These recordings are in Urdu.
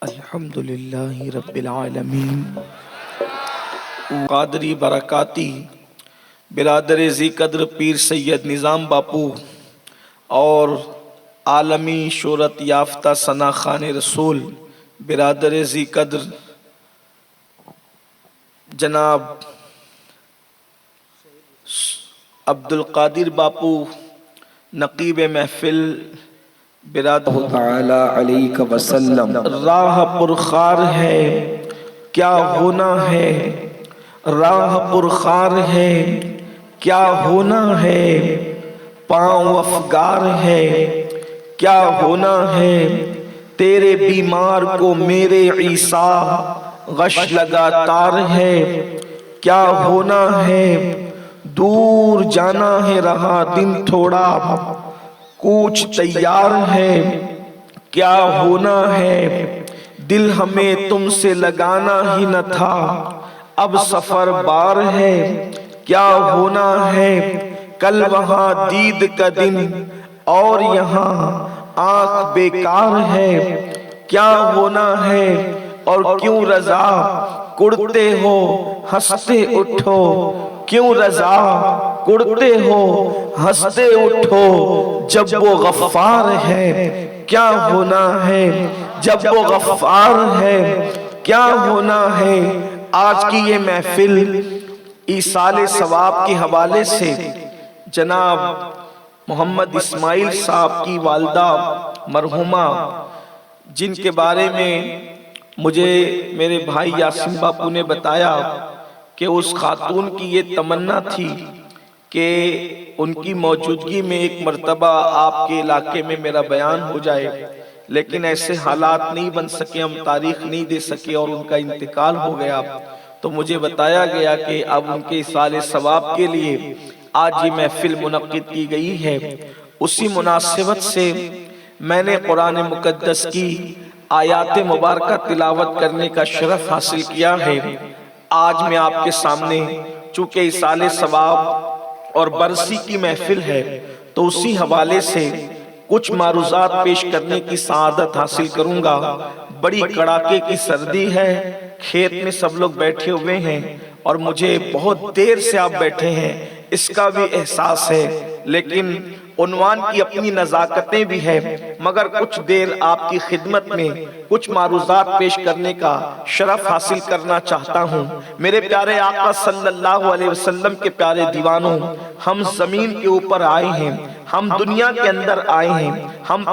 الحمدللہ رب العالمین قادری برکاتی برادر ذی قدر پیر سید نظام باپو اور عالمی شہرت یافتہ ثنا خان رسول برادر ذی قدر جناب عبد القادر باپو نقیب محفل برادر تعالی علیہ وسلم، راہ پرخار ہے کیا ہونا ہے، راہ پرخار ہے کیا ہونا ہے، پاؤں افگار ہے کیا ہونا ہے، تیرے بیمار کو میرے عیسیٰ غش لگاتار ہے کیا ہونا ہے، دور جانا ہے رہا دن تھوڑا کوچ تیار ہے کیا ہونا ہے، دل ہمیں تم سے لگانا ہی نہ تھا اب سفر بار ہے کیا ہونا ہے، کل وہاں دید کا دن اور یہاں آنکھ بیکار ہے کیا ہونا ہے، اور کیوں رضا کڑتے ہو ہنستے اٹھو، کیوں رضا کڑتے ہو ہنستے اٹھو، جب وہ غفار ہے کیا ہونا ہے، جب وہ غفار ہے کیا ہونا ہے۔ آج کی یہ محفل ایصال ثواب کے حوالے سے جناب محمد اسماعیل صاحب کی والدہ مرحومہ جن کے بارے میں مجھے میرے بھائی یاسین باپو نے بتایا کہ اس خاتون کی یہ تمنا تھی کہ ان کی موجودگی میں ایک مرتبہ آپ کے علاقے میں میرا بیان ہو جائے، لیکن ایسے حالات نہیں بن سکے، ہم تاریخ نہیں دے سکے اور ان کا انتقال ہو گیا۔ تو مجھے بتایا گیا کہ اب ان کے ایصال ثواب کے لیے آج یہ محفل منعقد کی گئی ہے۔ اسی مناسبت سے میں نے قرآن مقدس کی آیات مبارکہ تلاوت کرنے کا شرف حاصل کیا ہے۔ آج میں آپ کے سامنے چونکہ ایصال ثواب اور برسی کی محفل ہے تو اسی حوالے سے کچھ معروضات پیش کرنے کی سعادت حاصل کروں گا۔ بڑی کڑاکے کی سردی ہے، کھیت میں سب لوگ بیٹھے ہوئے ہیں اور مجھے بہت دیر سے آپ بیٹھے ہیں اس کا بھی احساس ہے، لیکن عنوان کی اپنی نزاکتیں بھی ہیں، مگر کچھ دیر آپ کی خدمت میں کچھ معروضات پیش کرنے کا شرف حاصل کرنا چاہتا ہوں۔ میرے پیارے آقا صلی اللہ علیہ وسلم کے پیارے دیوانوں، ہم زمین کے اوپر آئے ہیں، ہم دنیا کے اندر آئے ہیں، ہم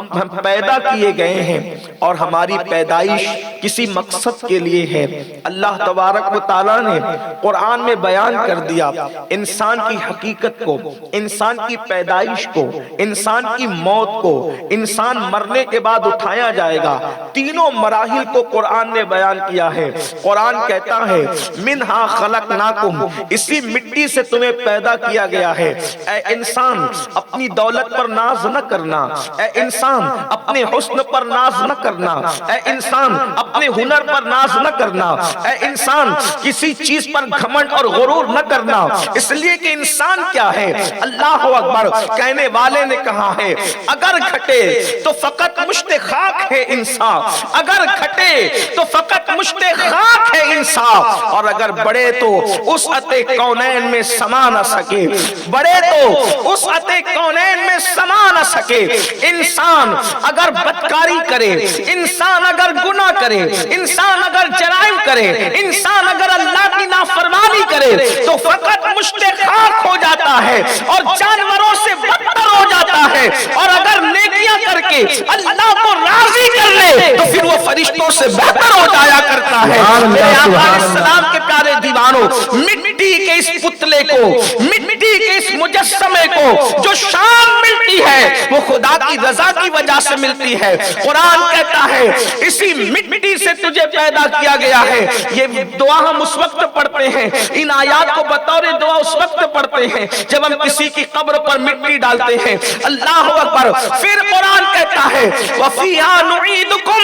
پیدا کیے گئے ہیں اور ہماری پیدائش کسی مقصد کے لیے ہے۔ اللہ تبارک و تعالیٰ نے قرآن میں بیان کر دیا انسان کی حقیقت کو، انسان کی پیدائش کو، انسان کی موت کو، انسان مرنے کے بعد اٹھایا جائے گا، تینوں مراحل کو قرآن نے بیان کیا ہے۔ قرآن کہتا ہے منہا خلقناکم، اسی مٹی سے تمہیں پیدا کیا گیا ہے۔ اے انسان اپنی دولت پر ناز نہ کرنا، اے انسان اپنے حسن پر ناز نہ کرنا، اے انسان اپنے ہنر پر ناز نہ کرنا، اے انسان کسی چیز پر گھمنڈ اور غرور نہ کرنا، اس لیے کہ انسان کیا ہے؟ اللہ اکبر، کہنے والے نے کہا ہے اگر گھٹے تو فقط مشت خاک ہے انسان، اگر گھٹے تو فقط مشت خاک ہے انسان، اور اگر بڑے تو وسعت کونین میں سما نہ سکے، بڑے تو وسعت کونین میں سما نہ سکے۔ انسان اگر بدکاری کرے، انسان اگر گناہ کرے، انسان اگر جرائم کرے، انسان اگر اللہ کی نافرمانی کرے تو فقط مشت خاک ہو جاتا ہے اور جانوروں سے بدتر ہو جاتا ہے، اور اگر نیکیاں کر کے اللہ کو راضی کر لے تو پھر وہ فرشتوں سے بہتر ہو جایا کرتا ہے۔ میرے آقا علیہ السلام کے پیارے دیوانوں، مٹی کے اس پتلے کو، مٹی کے اس مجسمے کو جو شان ملتی ہے وہ خدا کی رضا کی وجہ سے ملتی ہے۔ قرآن کہتا ہے اسی مٹی سے تجھے پیدا کیا گیا ہے۔ یہ دعا ہم اس وقت پڑھتے ہیں، ان آیات کو بطور دعا اس وقت پڑھتے ہیں جب ہم کسی کی قبر پر مٹی ڈالتے ہیں۔ اللہ اکبر، پھر قرآن کہتا ہے وَفِيهَا نُعِيدُكُمْ،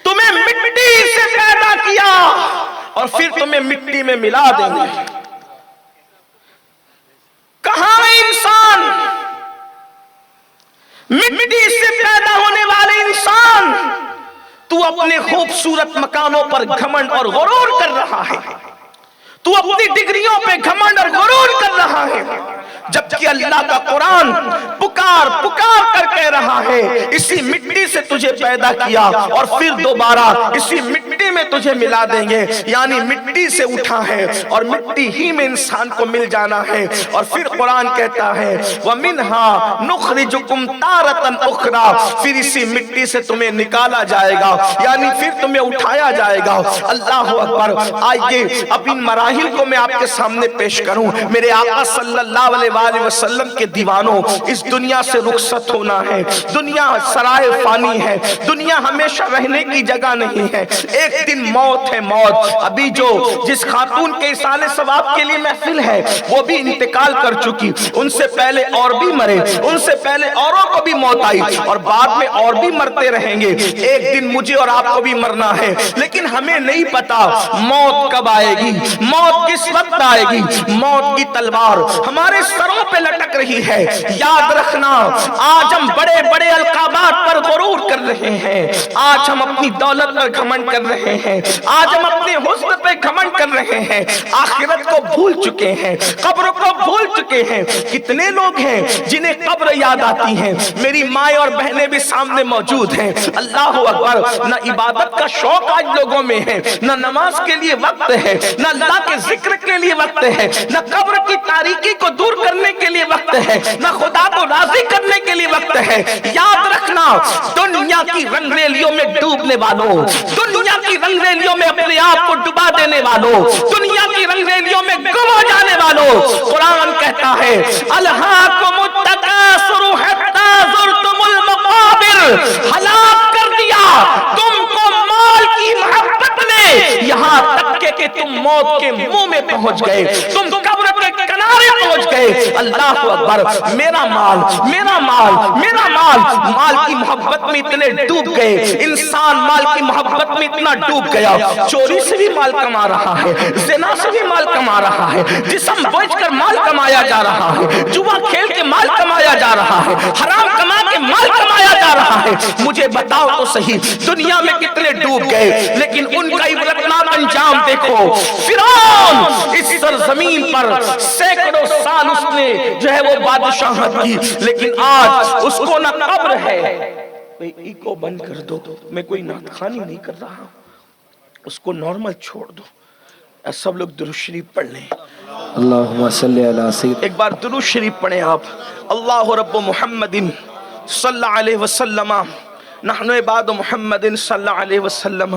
تمہیں مٹی سے پیدا کیا اور پھر تمہیں مٹی میں ملا دیں گے۔ کہاں ہے انسان؟ مٹی سے پیدا ہونے والے انسان، تو تو اپنے خوبصورت مکانوں پر گھمنڈ اور غرور کر رہا ہے، تو اپنی ڈگریوں پہ گھمنڈ اور غرور کر رہا ہے، جبکہ اللہ کا قرآن پکار پکار کر کہہ رہا ہے اسی مٹی سے تجھے پیدا کیا اور پھر دوبارہ اسی مٹی میں تجھے ملا دیں گے، یعنی مٹی سے اٹھا ہے اور مٹی ہی میں انسان کو مل جانا ہے۔ اور پھر قرآن کہتا ہے وَمِنْهَا نُخْرِجُكُمْ تَارَةً أُخْرَى، پھر اسی مٹی سے تمہیں نکالا جائے گا، یعنی پھر تمہیں اٹھایا جائے گا۔ اللہ اکبر۔ آئیے اب ان مراحل کو میں آپ کے سامنے پیش کروں۔ میرے آقا صلی اللہ علیہ وآلہ وسلم کے دیوانوں، اس دنیا سے رخصت ہونا ہے۔ دنیا سرائے فانی ہے، دنیا ہمیشہ رہنے کی جگہ نہیں ہے، ایک دن موت ہے، موت۔ ابھی جو جس خاتون کے اصالے ثواب کے لیے محفل ہے وہ بھی انتقال کر چکی، ان سے پہلے اور بھی مرے، ان سے پہلے اوروں کو بھی موت آئی اور بعد میں اور بھی مرتے رہیں گے۔ ایک دن مجھے اور آپ کو بھی مرنا ہے، لیکن ہمیں نہیں پتا موت کب آئے گی، موت کس وقت آئے گی۔ موت کی تلوار ہمارے سروں پہ لٹک رہی ہے۔ یاد رکھنا، آج ہم بڑے بڑے القابات پر غرور کر رہے ہیں، آج ہم اپنی دولت پر گھمنڈ کر رہے ہیں، آج ہم اپنے حسن پہ گھمنڈ کر رہے ہیں، آخرت کو بھول چکے ہیں، قبر کو بھول چکے ہیں۔ کتنے لوگ ہیں جنہیں قبر یاد آتی ہیں، میری مائیں اور بہنیں بھی سامنے موجود ہیں۔ اللہ اکبر۔ نہ عبادت کا شوق آج لوگوں میں ہے، نہ نماز کے لیے وقت ہے، نہ اللہ کے ذکر کے لیے وقت ہے، نہ قبر کی تاریکی کو دور کرنے کے لیے وقت ہے، نہ خدا کو راضی کرنے کے لیے وقت ہے۔ یاد رکھنا، دنیا کی رنگ ریلیوں میں ڈوبنے والوں، دنیا کی رنگ ریلیوں میں اپنے آپ کو ڈبا دینے والوں، دنیا کی رنگ ریلیوں میں گم ہو جانے والوں، قرآن کہتا ہے الہاکم التکاثر حتی زرتم المقابر، ہلاک کر دیا تم کو مال کی محبت نے، یہاں تک کہ تم موت کے منہ میں پہنچ گئے، تم قبر کے کنارے پہنچ گئے۔ اللہ اکبر۔ میرا مال، میرا مال، میرا مال، مال کی محبت میں اتنے ڈوب گئے، انسان مال کی محبت میں اتنا ڈوب گیا، چوری سے بھی مال کما رہا ہے، زنا سے بھی مال کما رہا ہے، جسم بیچ کر مال کمایا جا رہا ہے، جوا کھیل کے مال کمایا جا رہا ہے، حرام کما کے مال کمایا جا رہا ہے۔ مجھے بتاؤ تو صحیح، دنیا میں کتنے ڈوب گئے، لیکن ان کا عبرتناک انجام دیکھو۔ فرعون اس سرزمین پر سینکڑوں سال اس نے جو ہے وہ بادشاہت کی، لیکن آج اس کو نہ قبر ہے۔ ایگو بند کر دو، میں کوئی نعت خوانی نہیں کر رہا، اس کو نارمل چھوڑ دو۔ سب لوگ درود شریف پڑھ لیں۔ اللہم صلی علی سیدنا، ایک بار درود شریف پڑھیں آپ۔ اللہ رب محمد صلی اللہ علیہ وسلم، نحن عباد محمد صلی اللہ علیہ وسلم۔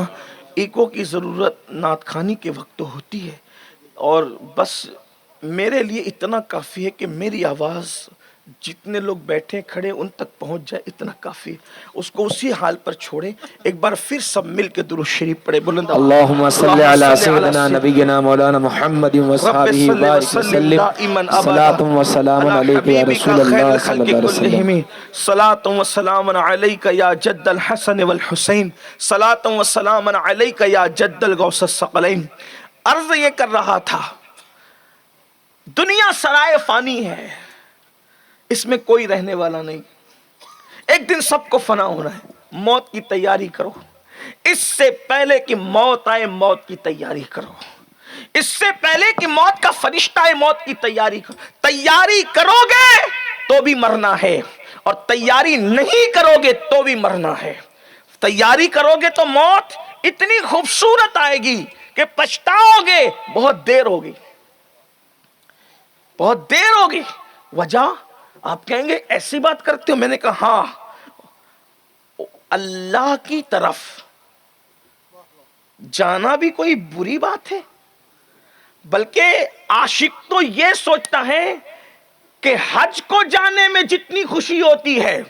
ایگو کی ضرورت نعت خوانی کے وقت تو ہوتی ہے، اور بس میرے لیے اتنا کافی ہے کہ میری آواز جتنے لوگ بیٹھے کھڑے ان تک پہنچ جائے، اتنا کافی۔ اس کو اسی حال پر چھوڑیں۔ ایک بار پھر سب مل کے درود شریف پڑھیں بلند۔ اللہم صلی علی سیدنا نبینا مولانا محمد وصحابہ وبارک وسلم، صلاۃ و سلام علیک یا رسول اللہ صلی اللہ علیہ وسلم، صلاۃ و سلام علیک یا جد الحسن والحسین، صلاۃ و سلام علیک یا جد الغوث الثقلین۔ عرض یہ کر رہا تھا، دنیا سرائے فانی ہے، اس میں کوئی رہنے والا نہیں، ایک دن سب کو فنا ہونا ہے۔ موت کی تیاری کرو، اس سے پہلے کہ موت آئے موت کی تیاری کرو، اس سے پہلے کہ موت کا فرشتہ آئے موت کی تیاری کرو۔ تیاری کرو گے تو بھی مرنا ہے، اور تیاری نہیں کرو گے تو بھی مرنا ہے۔ تیاری کرو گے تو موت اتنی خوبصورت آئے گی کہ پچھتاؤ گے، بہت دیر ہوگی، بہت دیر ہوگی۔ وجہ آپ کہیں گے ایسی بات کرتے ہو؟ میں نے کہا ہاں، اللہ کی طرف جانا بھی کوئی بری بات ہے، بلکہ عاشق تو یہ سوچتا ہے کہ حج کو جانے میں جتنی خوشی ہوتی ہے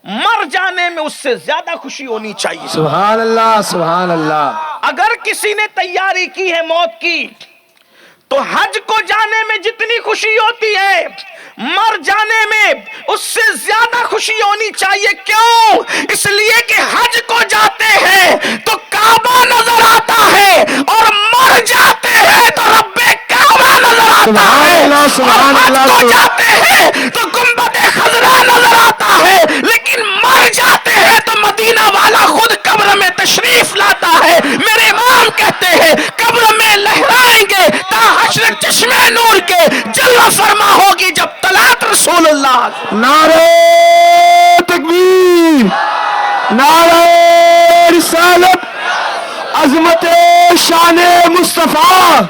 مر جانے میں اس سے زیادہ خوشی ہونی چاہیے۔ سبحان اللہ، سبحان اللہ۔ اگر کسی نے تیاری کی ہے موت کی تو حج کو جانے میں جتنی خوشی ہوتی ہے مر جانے میں اس سے زیادہ خوشی ہونی چاہیے۔ کیوں؟ اس لیے کہ حج کو جاتے ہیں تو کعبہ نظر آتا ہے، اور مر جاتے ہیں تو رب کعبہ نظر آتا ہے، اور حج کو جاتے ہیں تو گنبد خضرا نظر آتا ہے، لیکن مر جاتے ہیں تو مدینہ والا خود قبر میں تشریف عظمت شان مصطفیٰ.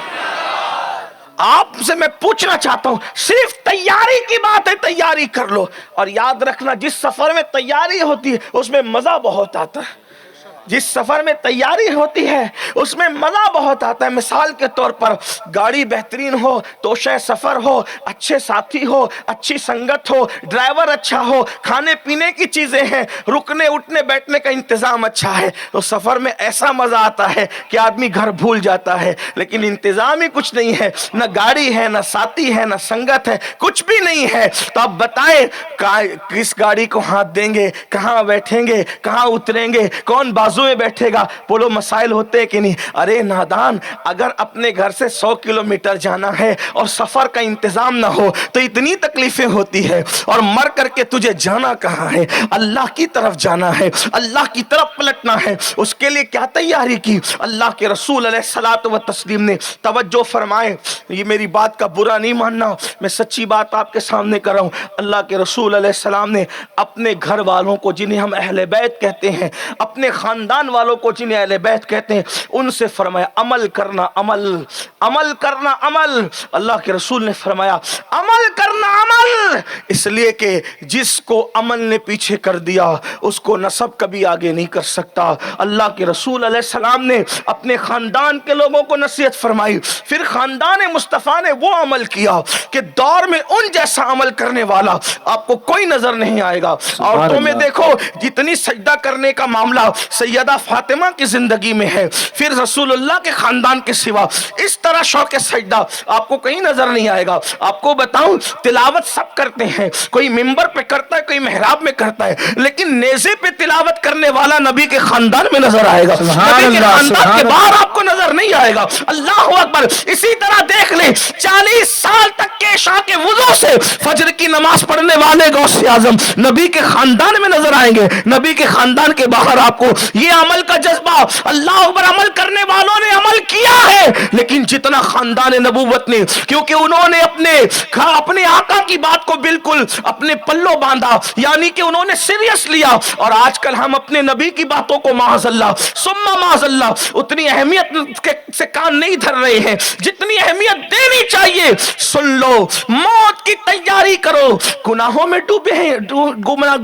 آپ سے میں پوچھنا چاہتا ہوں، صرف تیاری کی بات ہے، تیاری کر لو. اور یاد رکھنا، جس سفر میں تیاری ہوتی ہے اس میں مزہ بہت آتا ہے. جس سفر میں تیاری ہوتی ہے اس میں مزہ بہت آتا ہے. مثال کے طور پر گاڑی بہترین ہو، توشہ سفر ہو، اچھے ساتھی ہو، اچھی سنگت ہو، ڈرائیور اچھا ہو، کھانے پینے کی چیزیں ہیں، رکنے اٹھنے بیٹھنے کا انتظام اچھا ہے، تو سفر میں ایسا مزہ آتا ہے کہ آدمی گھر بھول جاتا ہے. لیکن انتظام ہی کچھ نہیں ہے، نہ گاڑی ہے، نہ ساتھی ہے، نہ سنگت ہے، کچھ بھی نہیں ہے. تو آپ بتائیں کس گاڑی کو ہاتھ دیں گے، کہاں بیٹھیں گے، کہاں اتریں گے، کون بازو میں بیٹھے گا؟ بولو مسائل ہوتے کہ نہیں؟ ارے نادان، اگر اپنے گھر سے 100 کلومیٹر جانا ہے اور سفر کا انتظام نہ ہو تو اتنی تکلیفیں ہوتی ہے. اور مر کر کے تجھے جانا کہاں ہے؟ اللہ کی طرف جانا ہے، اللہ کی طرف پلٹنا ہے. اس کے لیے کیا تیاری کی؟ اللہ کے رسول علیہ الصلوۃ والتسلیم نے توجہ فرمائے، یہ میری بات کا برا نہیں ماننا، میں سچی بات آپ کے سامنے کر رہا ہوں. اللہ کے رسول علیہ السلام نے اپنے گھر والوں کو، جنہیں ہم اہل بیت کہتے ہیں، اپنے خاندان والوں کو جنہیں اہل بیت کہتے ہیں، ان سے فرمایا عمل کرنا، عمل، عمل کرنا، عمل. اللہ کے رسول نے فرمایا عمل کرنا، عمل، اس لیے کہ جس کو عمل نے پیچھے کر دیا اس کو نسب کبھی آگے نہیں کر سکتا. اللہ کے رسول علیہ السلام نے اپنے خاندان کے لوگوں کو نصیحت فرمائی. پھر خاندان مصطفیٰ نے وہ عمل کیا کہ دور میں ان جیسا عمل کرنے والا آپ کو کوئی نظر نہیں آئے گا. عورتوں میں دیکھو جتنی سجدہ کرنے کا معاملہ سیدہ فاطمہ کی زندگی میں ہے، پھر رسول اللہ کے خاندان کے سوا اس طرح شوق سجدہ آپ کو کہیں نظر نہیں آئے گا. آپ کو بتاؤں تلاوت سب کرتے ہیں، کوئی ممبر پہ کرتا ہے، کوئی محراب میں کرتا ہے، لیکن نیزے پہ تلاوت کرنے والا نبی کے خاندان میں نظر آئے گا، نبی کے خاندان کے باہر آپ کو نظر نہیں آئے گا. اللہ اکبر. اسی طرح دیکھ لیں 40 سال تک کے عشاء کے وضو سے فجر کی نماز پڑھنے والے غوث اعظم نبی کے خاندان میں نظر آئیں گے. نبی کے خاندان کے باہر آپ کو یہ عمل کا جذبہ، اللہ اکبر، عمل کرنے والوں نے عمل کیا ہے، لیکن جتنا خاندان نبوت نے، کیونکہ انہوں نے اپنے آقا کی بات کو بالکل اپنے پلوں باندھا، یعنی کہ انہوں نے سیریس لیا. اور آج کل ہم اپنے نبی کی باتوں کو معاذ اللہ ثم معاذ اللہ اتنی اہمیت سے کان نہیں دھر رہے ہیں جتنی اہمیت دینی چاہیے. سن لو، موت کی تیاری کرو. گناہوں میں ڈوبے ہیں،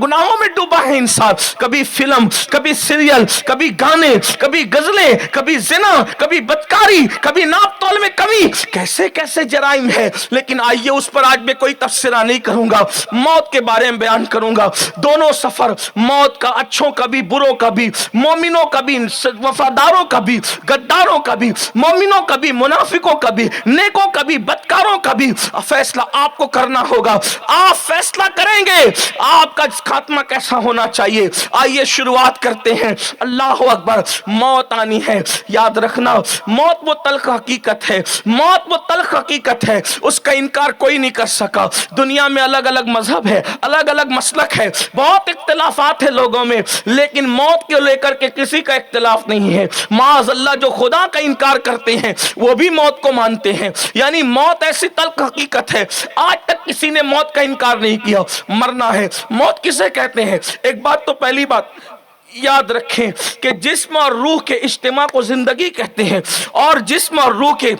گناہوں میں ڈوبا ہے انسان، کبھی فلم، کبھی سیریل، کبھی گانے، کبھی غزلیں، کبھی زنا، کبھی بدکاری، کبھی ناپ تول میں کمی، کیسے کیسے جرائم ہے. لیکن آئیے اس پر آج میں کوئی تبصرہ نہیں کروں گا، موت کے بارے میں بیان کروں گا. دونوں سفر موت کا، اچھوں کا بھی بروں کا بھی، مومنوں کا بھی وفاداروں کا بھی، غداروں کا بھی، مومنوں کا بھی، منافقوں کا بھی، نیکوں کا بھی، بدکاروں کا بھی. فیصلہ آپ کو کرنا ہوگا. آپ فیصلہ کریں گے آپ کا خاتمہ کیسا ہونا چاہیے. آئیے شروعات کرتے ہیں. اللہ اکبر. موت آنی ہے، یاد رکھنا موت وہ تلخ حقیقت ہے، موت وہ تلخ حقیقت ہے، اس کا انکار کوئی نہیں کر سکا. دنیا میں الگ الگ مذہب ہے، الگ الگ مسلک ہے، بہت اختلافات ہیں لوگوں میں، لیکن موت کو لے کر کے کسی کا اختلاف نہیں ہے. معاذ اللہ جو خدا کا انکار کرتے ہیں وہ بھی موت کو مانتے ہیں. یعنی موت ایسی تلخ حقیقت ہے، آج تک کسی نے موت کا انکار نہیں کیا. مرنا ہے. موت کسے کہتے ہیں؟ ایک بات تو پہلی بات یاد رکھیں کہ جسم اور روح کے اجتماع کو زندگی کہتے ہیں، اور جسم اور روح کے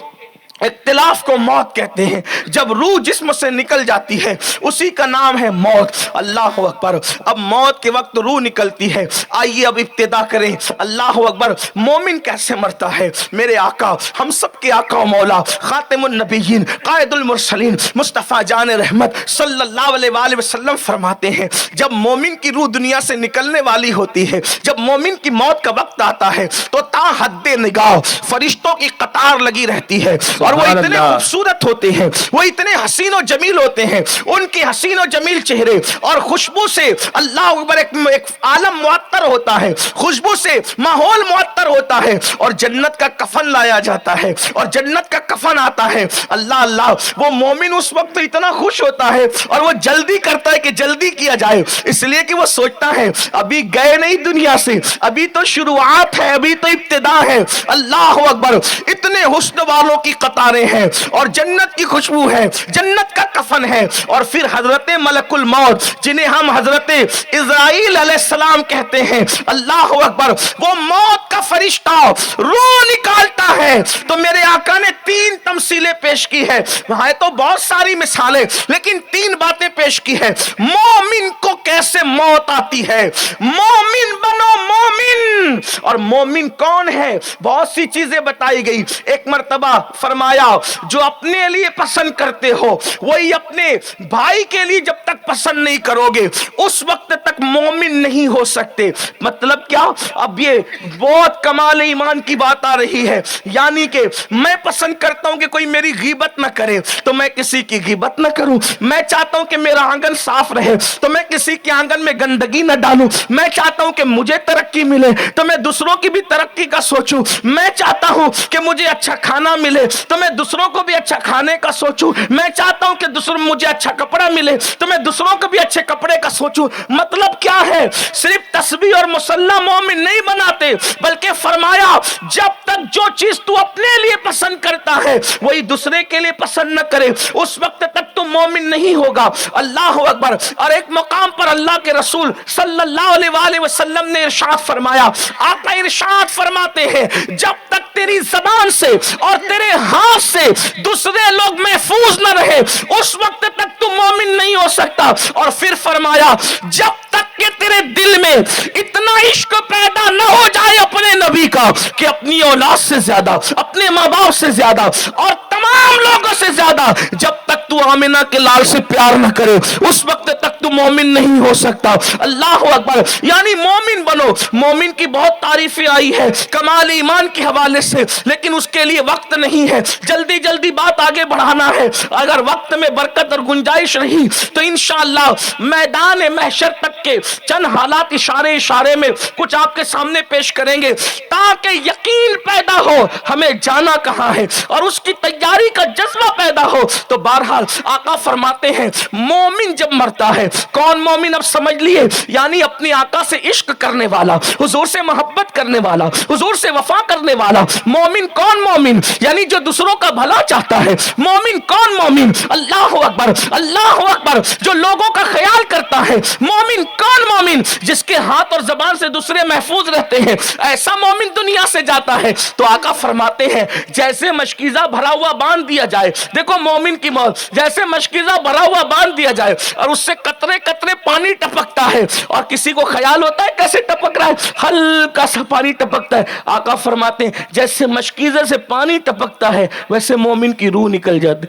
اختلاف کو موت کہتے ہیں. جب روح جسم سے نکل جاتی ہے اسی کا نام ہے موت. اللہ اکبر. اب موت کے وقت روح نکلتی ہے. آئیے اب ابتدا کریں. اللہ اکبر. مومن کیسے مرتا ہے؟ میرے آقا، ہم سب کے آقا و مولا، خاتم النبیین، قائد المرسلین، مصطفیٰ جان رحمت صلی اللہ علیہ وآلہ وسلم فرماتے ہیں جب مومن کی روح دنیا سے نکلنے والی ہوتی ہے، جب مومن کی موت کا وقت آتا ہے تو تا حد نگاہ فرشتوں کی قطار لگی رہتی ہے، اور وہ اتنے خوبصورت ہوتے ہیں، وہ اتنے حسین و جمیل ہوتے ہیں. ان کے حسین و جمیل چہرے اور خوشبو سے اللہ اکبر ایک عالم معطر ہوتا ہے، خوشبو سے ماحول معطر ہوتا ہے، اور جنت کا کفن لایا جاتا ہے، اور جنت کا کفن آتا ہے. اللہ اللہ. وہ مومن اس وقت اتنا خوش ہوتا ہے اور وہ جلدی کرتا ہے کہ جلدی کیا جائے، اس لیے کہ وہ سوچتا ہے ابھی گئے نہیں دنیا سے، ابھی تو شروعات ہے، ابھی تو ابتدا ہے. اللہ اکبر. اتنے حسن والوں کی قطار بتا رہے ہیں اور جنت کی خوشبو ہے, جنت کا کفن ہے. اور پھر حضرت ملک الموت جنہیں ہم حضرت اسرائیل علیہ السلام کہتے ہیں, اللہ اکبر, وہ موت کا فرشتہ روح نکالتا ہے. تو میرے آقا نے 3 تمثیلیں پیش کی ہے, وہاں تو بہت ساری مثالیں, لیکن 3 باتیں پیش کی ہے. مومن کو کیسے موت آتی ہے, مومن بنو مومن. اور مومن کون ہے, بہت سی چیزیں بتائی گئی. ایک مرتبہ فرمایا جو اپنے لیے پسند کرتے ہو وہی اپنے بھائی کے لیے جب تک پسند نہیں کرو گے اس وقت تک مومن نہیں ہو سکتے. مطلب کیا, اب یہ بہت کمال ایمان کی بات آ رہی ہے. یعنی کہ میں پسند کرتا ہوں کہ کوئی میری غیبت نہ کرے تو میں کسی کی غیبت نہ کروں. میں چاہتا ہوں کہ میرا آنگن صاف رہے تو میں کسی کے آنگن میں گندگی نہ ڈالوں. میں چاہتا ہوں کہ مجھے ترقی ملے تو میں دوسروں کی بھی ترقی کا سوچوں. میں چاہتا ہوں کہ مجھے اچھا کھانا ملے تو میں دوسروں کو بھی اچھا کھانے کا سوچوں. میں چاہتا ہوں کہ دوسروں مجھے اچھا کپڑا ملے تو میں دوسروں کو بھی اچھے کپڑے کا سوچوں. مطلب کیا ہے, صرف تسبیح اور مصلی مومن نہیں بناتے, بلکہ فرمایا جب تک جو چیز تو اپنے لیے پسند کرتا ہے وہی دوسرے کے لیے پسند نہ کرے اس وقت تک تو مومن نہیں ہوگا. اللہ اکبر. اور ایک مقام پر اللہ کے رسول صلی اللہ علیہ وآلہ وسلم نے ارشاد فرمایا, آقا ارشاد فرماتے ہیں جب تک تیری زبان سے اور تیرے ہاتھ سے دوسرے لوگ محفوظ نہ رہے اس وقت تک تو مومن نہیں ہو سکتا. اور پھر فرمایا جب تک کہ تیرے دل میں اتنا عشق پیدا نہ ہو جائے اپنے نبی کا کہ اپنی اولاد سے زیادہ, اپنے ماں باپ سے زیادہ اور تمام لوگوں سے زیادہ جب تک تو آمنہ کے لال سے پیار نہ کرے اس وقت تک تو مومن نہیں ہو سکتا. اللہ اکبر. یعنی مومن بنو. مومن کی بہت تعریفیں آئی ہے کمال ایمان کے حوالے سے, لیکن اس کے لیے وقت نہیں ہے, جلدی جلدی بات آگے بڑھانا ہے. اگر وقت میں برکت اور گنجائش رہی تو انشاءاللہ میدان محشر تک کے چند حالات اشارے میں کچھ آپ کے سامنے پیش کریں گے تاکہ یقین پیدا ہو ہمیں جانا کہاں ہے اور اس کی تیاری کا جذبہ پیدا ہو. تو بہرحال آقا فرماتے ہیں مومن جب مرتا ہے, کون مومن اب سمجھ لیے, یعنی اپنے آقا سے عشق کرنے والا, حضور سے محبت کرنے والا, حضور سے وفا کرنے والا. مومن کون مومن, یعنی جو دوسروں کا بھلا چاہتا ہے. مومن کون مومن, اللہ اکبر, اللہ اکبر, جو لوگوں کا خیال کرتا ہے. مومن کون مومن, جس کے ہاتھ اور زبان سے دوسرے محفوظ رہتے ہیں. ایسا مومن دنیا سے جاتا ہے. تو آقا فرماتے ہیں جیسے مشکیزہ بھرا ہوا باندھ دیا جائے, دیکھو مومن کی موت, جیسے مشکیزہ بھرا ہوا باندھ دیا جائے اور اس سے قطرے قطرے پانی ٹپکتا ہے اور کسی کو خیال ہوتا ہے کیسے ٹپک رہا ہے, ہلکا سا پانی ٹپکتا ہے. آقا فرماتے ہیں جیسے مشکیزے سے پانی ٹپکتا ہے ویسے مومن کی روح نکل جاتی.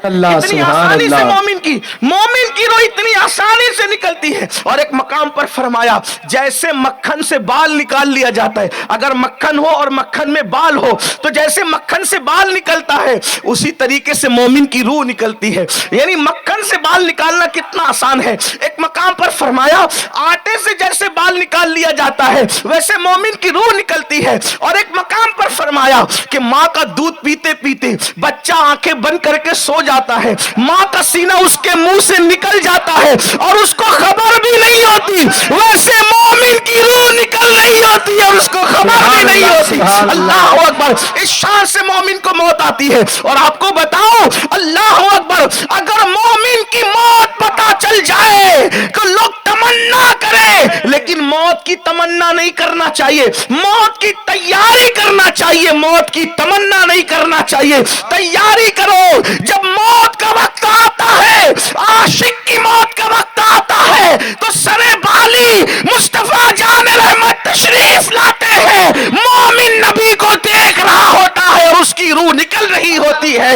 اللہ اتنی آسانی سے مومن کی روح اتنی آسانی سے نکلتی ہے. اور ایک مقام پر فرمایا جیسے مکھن سے بال نکال لیا جاتا ہے, اگر مکھن ہو اور مکھن میں بال ہو تو جیسے مکھن سے بال نکلتا ہے اسی طریقے سے مومن کی روح نکلتی ہے. یعنی مکھن سے بال نکالنا کتنا آسان ہے. ایک مقام پر فرمایا آٹے سے جیسے بال نکال لیا جاتا ہے ویسے مومن کی روح نکلتی ہے. اور ایک مقام پر فرمایا کہ ماں کا دودھ پیتے پیتے بچہ آنکھیں بند کر کے سو جاتا ہے, ماں کا سینہ اس کے منہ سے نکل جاتا ہے اور اس کو خبر بھی نہیں ہوتی, ویسے مومن کی روح نکل رہی ہوتی ہے اور اس کو خبر بھی نہیں ہوتی. اللہ اکبر. اس شان سے مومن کو موت آتی ہے. اور آپ کو بتاؤ اللہ اکبر, اگر مومن کی موت پتہ چل جائے تو لوگ تمنا کریں لیکن موت کی تمنا نہیں کرنا چاہیے, موت کی تیاری کرنا چاہیے, موت کی تمنا نہیں کرنا چاہیے. تیاری کرو, جب موت کا وقت آتا ہے, عاشق کی موت کا وقت آتا ہے تو سرے بالی مصطفیٰ جان رحمت تشریف لاتے ہیں, مومن نبی کو دیکھ رہا ہوتا ہے اور اس کی روح نکل رہی ہوتی ہے.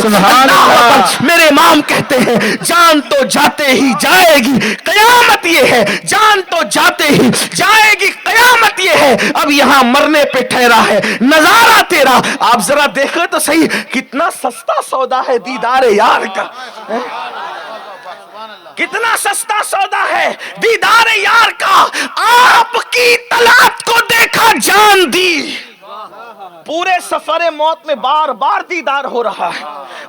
میرے امام کہتے ہیں جان تو جاتے ہی جائے گی, قیامت یہ ہے, جان تو جاتے ہی جائے گی, قیامت یہ ہے, اب یہاں مرنے پہ ٹھہرا ہے نظارہ تیرا. آپ ذرا دیکھو تو صحیح کتنا سستا سودا ہے دیدار یار کا, کتنا سستا سودا ہے دیدار یار کا. آپ کی طلعت کو دیکھا جان دی, پورے سفر موت میں بار بار دیدار ہو رہا ہے,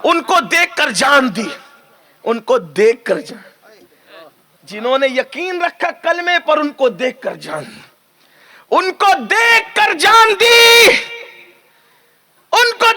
ان کو دیکھ کر جان دی, ان کو دیکھ کر جان, جنہوں نے یقین رکھا کلمے پر ان کو دیکھ کر جان دی, ان کو دیکھ کر جان دی, ان کو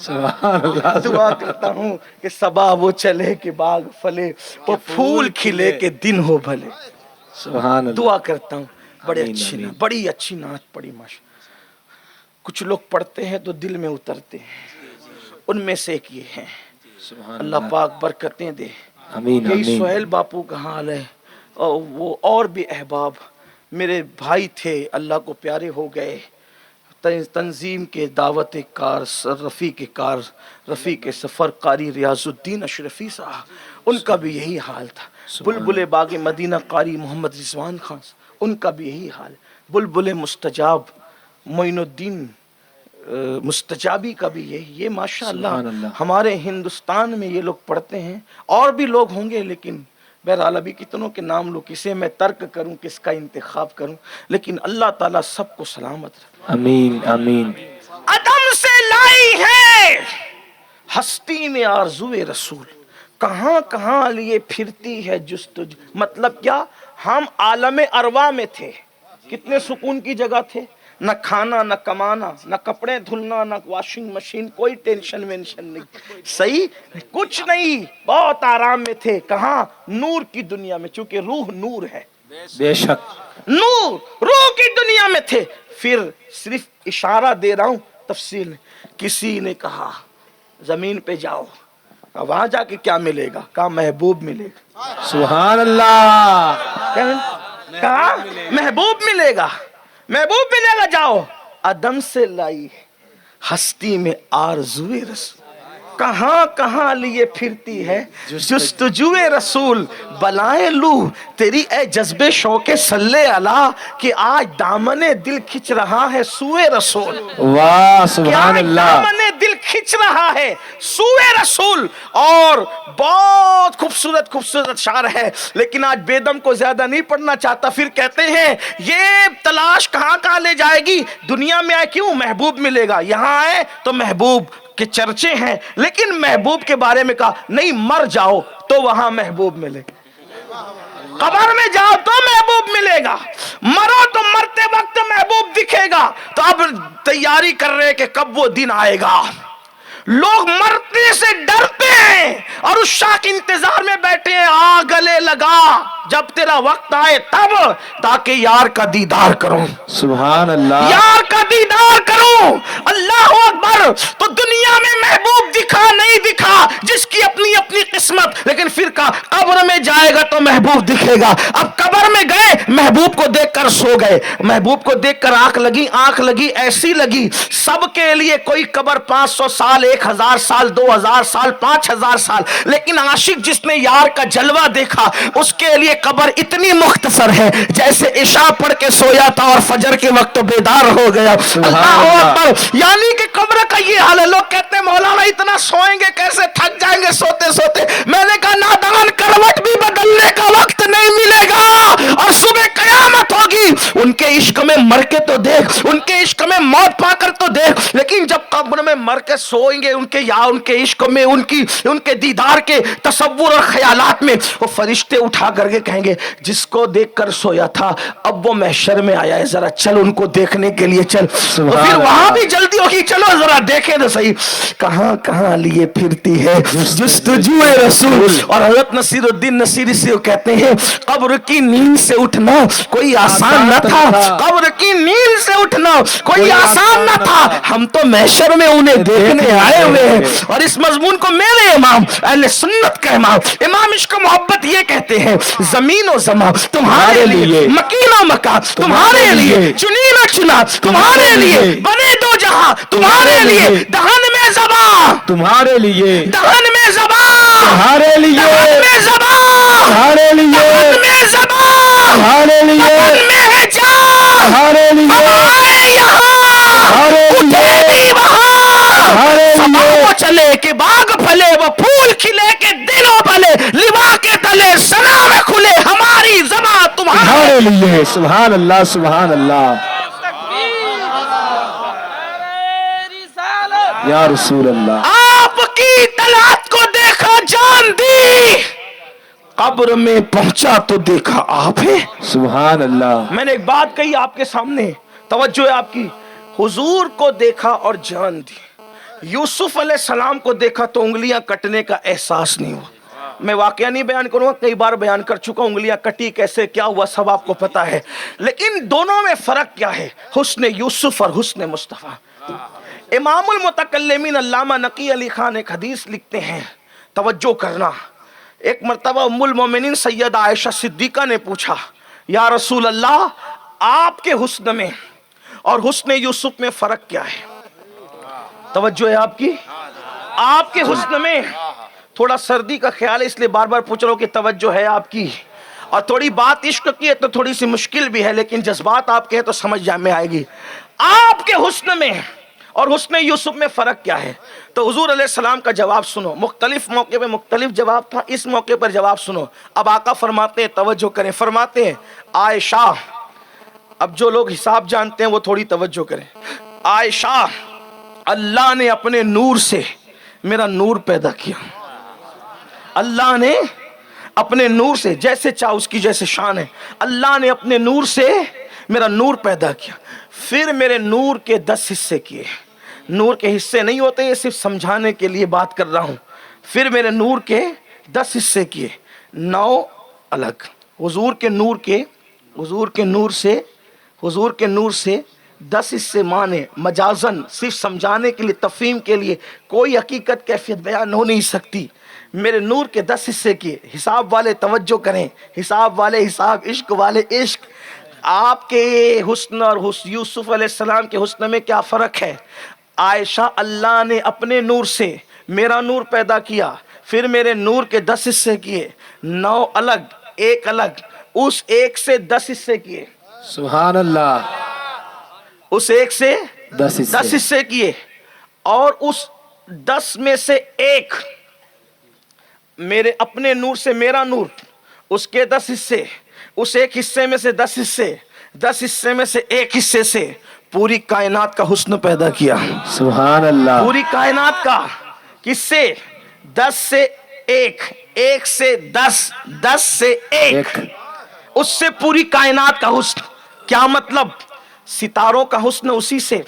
سبحان اللہ. دعا کرتا ہوں کہ صبا وہ چلے کہ باغ پھلے، وہ پھول کھلے کہ دن ہو بھلے. سبحان اللہ. دعا کرتا ہوں. بڑے آمین، اچھی آمین. نعت، بڑی اچھی نعت پڑھی ماشاء. کچھ لوگ پڑھتے ہیں تو دل میں اترتے ہیں، ان میں سے ایک یہ ہے. سبحان اللہ پاک برکتیں دے. آمین یہی آمین. سہیل باپو کا حال ہے، اور وہ اور بھی احباب میرے بھائی تھے، اللہ کو پیارے ہو گئے. تنظیم کے دعوت کار رفیق سفر قاری ریاض الدین اشرفی صاحب، ان کا بھی یہی حال تھا. بلبل باغ مدینہ قاری محمد رضوان خان، ان کا بھی یہی حال. بلبل مستجاب معین الدین مستجابی کا بھی یہی. یہ ماشاء سبحان اللہ اللہ. ہمارے ہندوستان میں یہ لوگ پڑھتے ہیں، اور بھی لوگ ہوں گے، لیکن بہرحال ابھی کتنوں کے نام لو، کسے میں ترک کروں، کس کا انتخاب کروں. لیکن اللہ تعالیٰ سب کو سلامت رکھے. آمین آمین. عدم سے لائی ہے ہستی میں آرزوئے رسول، کہاں کہاں لیے پھرتی ہے جستجو. مطلب کیا؟ ہم عالم ارواح میں تھے، کتنے سکون کی جگہ تھے، نہ کھانا نہ کمانا نہ کپڑے دھلنا نہ واشنگ مشین، کوئی ٹینشن وینشن نہیں، صحیح کچھ نہیں، بہت آرام میں تھے. کہاں؟ نور کی دنیا میں، چونکہ روح نور ہے. بے شک. نور روح کی دنیا میں تھے. پھر صرف اشارہ دے رہا ہوں تفصیل. کسی نے کہا زمین پہ جاؤ، وہاں جا کے کیا ملے گا؟ کہا محبوب ملے گا. سبحان اللہ. کہا محبوب ملے گا، محبوب ملے گا. جاؤ. عدم سے لائی ہستی میں آرزوئے رسول، کہاں کہاں لیے پھرتی ہے جستجوئے رسول. بلائیں لو تیری اے جذبے شوق صلی اللہ، کہ آج دامن دل کھچ رہا ہے سوئے رسول. واہ سبحان اللہ. دامن دل کھچ رہا ہے سوئے رسول. اور بہت خوبصورت خوبصورت شعر ہے، لیکن آج بیدم کو زیادہ نہیں پڑھنا چاہتا. پھر کہتے ہیں یہ تلاش کہاں کہاں لے جائے گی، دنیا میں آئے کیوں؟ محبوب ملے گا. یہاں آئے تو محبوب کے چرچے ہیں، لیکن محبوب کے بارے میں کہا نہیں، مر جاؤ تو وہاں محبوب ملے. قبر میں جاؤ تو محبوب ملے گا، مرو تو مرتے وقت محبوب دکھے گا. تو اب تیاری کر رہے کہ کب وہ دن آئے گا. لوگ مرتے سے ڈرتے ہیں اور اس شاک انتظار میں بیٹھے ہیں. آ گلے لگا جب تیرا وقت آئے تب، تاکہ یار کا دیدار کروں. سبحان اللہ. یار کا دیدار کروں. اللہ اکبر. تو دنیا میں محبوب دکھا نہیں دکھا، جس کی اپنی اپنی قسمت. لیکن پھر کہا قبر میں جائے گا تو محبوب دکھے گا. اب قبر میں گئے، محبوب کو دیکھ کر سو گئے. محبوب کو دیکھ کر آنکھ لگی ایسی لگی. سب کے لیے کوئی قبر 500 سال، 1000 سال، 2000 سال، 5000 سال. لیکن عاشق جس نے یار کا جلوہ دیکھا، اس کے لیے قبر اتنی مختصر ہے جیسے عشاء پڑھ کے سویا تھا اور فجر کے وقت بیدار ہو گیا. اللہ اکبر. یعنی کہ قبر کا یہ حال ہے. لوگ کہتے ہیں مولانا اتنا سوئیں گے کیسے، تھک جائیں گے سوتے سوتے. میں نے کہا نادان، کروٹ بھی بدلنے کا وقت نہیں ملے گا، اور صبح قیامت ہوگی. ان کے عشق میں مر کے تو دیکھ، ان کے عشق میں موت پا کر تو دیکھ. لیکن جب قبر میں مر کے سوئیں گے، ان کے عشق میں، ان کے دیدار کے تصور اور خیالات میں، وہ فرشتے اٹھا کر کے کہیں گے جس کو دیکھ کر سویا تھا اب وہ محشر میں آیا ہے، ذرا چل ان کو دیکھنے کے لیے چل. تو پھر وہاں بھی جلدی ہوگی، چلو ذرا دیکھیں تو صحیح کہاں کہاں لیے پھرتی ہے جستجوئے رسول. اور حضرت نصیر الدین نصیری سے کہتے ہیں قبر کی نیند سے اٹھنا کوئی آسان نہ تھا، قبر کی نیند سے اٹھنا کوئی آسان نہ تھا. ہم تو محشر میں انہیں دیکھنے آئے ہوئے ہیں. اور اس مضمون کو میرے امام اہل سنت کا امام عشق محبت یہ کہتے ہیں زمین و زمان تمہارے لیے، مکین و مکان تمہارے لیے، چنی نہ چنا تمہارے لیے، بنے دو جہاں تمہارے لیے، دہن میں زبان تمہارے لیے، دہن میں زبان تمہارے لیے، دہن میں زبان تمہارے لیے، دہن میں زبان تمہارے لیے، دہن میں جان تمہارے لیے، آئے یہاں تمہارے اٹھے بھی وہاں. تمہارے سبا لیے، وہ چلے کہ باغ پھلے، وہ پھول کھلے کہ دلوں بھلے، لوا کے تلے سنا میں کھلے ہماری زبان تمہارے لیے. سبحان اللہ سبحان اللہ. یا رسول اللہ. آپ کی طلعت کو دیکھا جان دی، قبر میں پہنچا تو دیکھا آپ ہے. سبحان اللہ. میں نے ایک بات کہی آپ کے سامنے، توجہ ہے آپ کی. حضور کو دیکھا اور جان دی، یوسف علیہ السلام کو دیکھا تو انگلیاں کٹنے کا احساس نہیں ہوا. میں واقعہ نہیں بیان کروں گا, کئی بار بیان کر چکا, انگلیاں کٹی کیسے, کیا ہوا, سب آپ کو پتا ہے. لیکن دونوں میں فرق کیا ہے, حسن یوسف اور حسن مصطفیٰ. امام المتکلمین علامہ نقی علی خان ایک حدیث لکھتے ہیں, توجہ کرنا. ایک مرتبہ ام المومنین سیدہ عائشہ صدیقہ نے پوچھا, یا رسول اللہ, آپ کے حسن میں اور حسن یوسف میں فرق کیا ہے؟ توجہ ہے آپ کی, آپ کے حسن میں. تھوڑا سردی کا خیال ہے اس لیے بار بار پوچھ رہا ہوں کہ توجہ ہے آپ کی. اور تھوڑی بات عشق کی ہے تو تھوڑی سی مشکل بھی ہے, لیکن جذبات آپ کے ہیں تو سمجھ میں آئے گی. آپ کے حسن میں اور حسن یوسف میں فرق کیا ہے؟ تو حضور علیہ السلام کا جواب سنو. مختلف موقع پہ مختلف جواب تھا, اس موقع پر جواب سنو. اب آقا فرماتے ہیں, توجہ کریں, فرماتے ہیں عائشہ, اب جو لوگ حساب جانتے ہیں وہ تھوڑی توجہ کریں. عائشہ, اللہ نے اپنے نور سے میرا نور پیدا کیا. اللہ نے اپنے نور سے, جیسے چاہو اس کی جیسے شان ہے, اللہ نے اپنے نور سے میرا نور پیدا کیا. پھر میرے نور کے 10 حصے کیے. نور کے حصے نہیں ہوتے, یہ صرف سمجھانے کے لیے بات کر رہا ہوں. پھر میرے نور کے 10 حصے کیے, 9 الگ. حضور کے نور سے 10 حصے مانے مجازن, صرف سمجھانے کے لیے, تفہیم کے لیے, کوئی حقیقت کیفیت بیان ہو نہیں سکتی. میرے نور کے 10 حصے کیے. حساب والے توجہ کریں, حساب والے حساب, عشق والے عشق. آپ کے حسن اور یوسف علیہ السلام کے حسن میں کیا فرق ہے؟ عائشہ, اللہ نے اپنے نور سے میرا نور پیدا کیا, پھر میرے نور کے 10 حصے کیے, 9 الگ, 1 الگ, اس 1 سے 10 حصے کیے. سبحان اللہ. اس 1 سے 10 حصے کیے, اور اس 10 میں سے 1 میرے اپنے نور سے میرا نور, اس کے 10 حصے, اس 1 حصے میں سے 10 حصے, 10 حصے میں سے 1 حصے سے پوری کائنات کا حسن پیدا کیا. سبحان اللہ. پوری کائنات کا, کس سے؟ 10 سے 1, 1 سے 10, 10 سے 1, اس سے پوری کائنات کا حسن. کیا مطلب؟ ستاروں کا حسن اسی سے,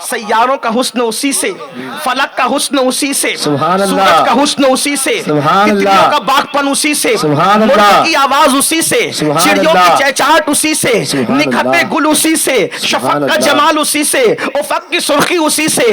سیاروں کا حسن اسی سے, فلک کا حسن اسی سے, سورج کا حسن اسی سے, تتلیوں کا باغپن اسی سے, مرغ کی آواز اسی سے, چڑیوں کی چہچہٹ اسی سے, نکھتے گل اسی سے, شفق کا جمال اسی سے, افق کی سرخی اسی سے,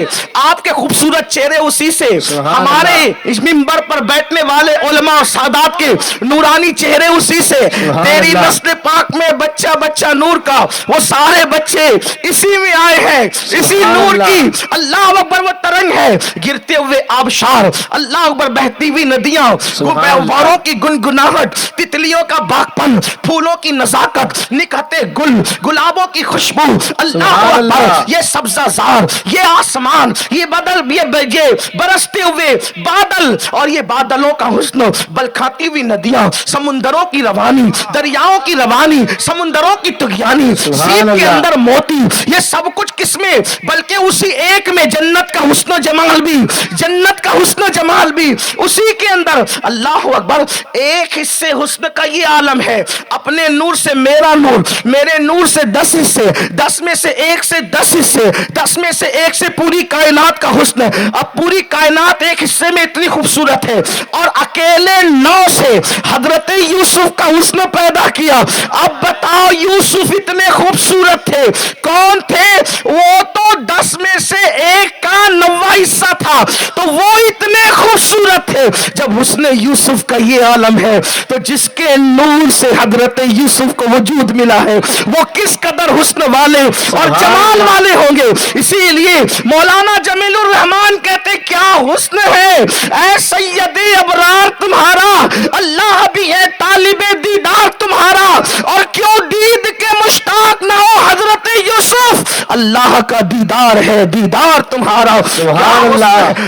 آپ کے خوبصورت چہرے اسی سے, ہمارے اس منبر پر بیٹھنے والے علماء اور سادات کے نورانی چہرے اسی سے. تیری نسل پاک میں بچہ بچہ نور کا, وہ سارے بچے اسی میں آئے ہیں, اسی نور کی. اللہ اکبر, وہ ترنگ ہے, گرتے ہوئے آبشار, اللہ اکبر, بہتی ہوئی ندیاں, فواروں کی گنگناہٹ, تتلیوں کا باغپن, پھولوں کی نزاکت, نکھتے گل, گلابوں کی خوشبو, اللہ اکبر, یہ سبزہ زار, یہ آسمان, یہ بدل, یہ برستے ہوئے بادل, اور یہ بادلوں کا حسن, بلکھاتی ہوئی ندیاں, سمندروں کی روانی, دریاؤں کی روانی, سمندروں کی طغیانی, سیب کے اندر موتی, یہ سب کچھ کس میں؟ بلکہ اسی ایک میں جنت کا حسن و جمال بھی, جنت کا حسن و جمال بھی اسی کے اندر. اللہ اکبر. 1 حصے حسن کا یہ عالم ہے, اپنے نور سے میرا نور, میرے نور سے 10 حصے, 10 میں سے 1 سے 10 حصے, 10 میں سے 1 سے پوری کائنات کا حسن. اب پوری کائنات 1 حصے میں اتنی خوبصورت ہے, اور اکیلے 9 سے حضرت یوسف کا حسن پیدا کیا. اب بتاؤ, یوسف اتنے خوبصورت تھے, کون تھے وہ؟ تو 10 میں سے 1 کا 9واں حصہ تھا, تو وہ اتنے خوبصورت تھے. جب حسن یوسف کا یہ عالم ہے, تو جس کے نور سے حضرت یوسف کو وجود ملا ہے, وہ کس قدر حسن والے اور جمال والے ہوں گے. اسی لیے مولانا جمیل الرحمان کہتے, کیا حسن ہے اے سید ابرار تمہارا, اللہ بھی ہے طالب دیدار تمہارا, اور کیوں دید کے مشتاق نہ ہو حضرت یوسف, اللہ کا دیدار ہے, دیدار تمہارا.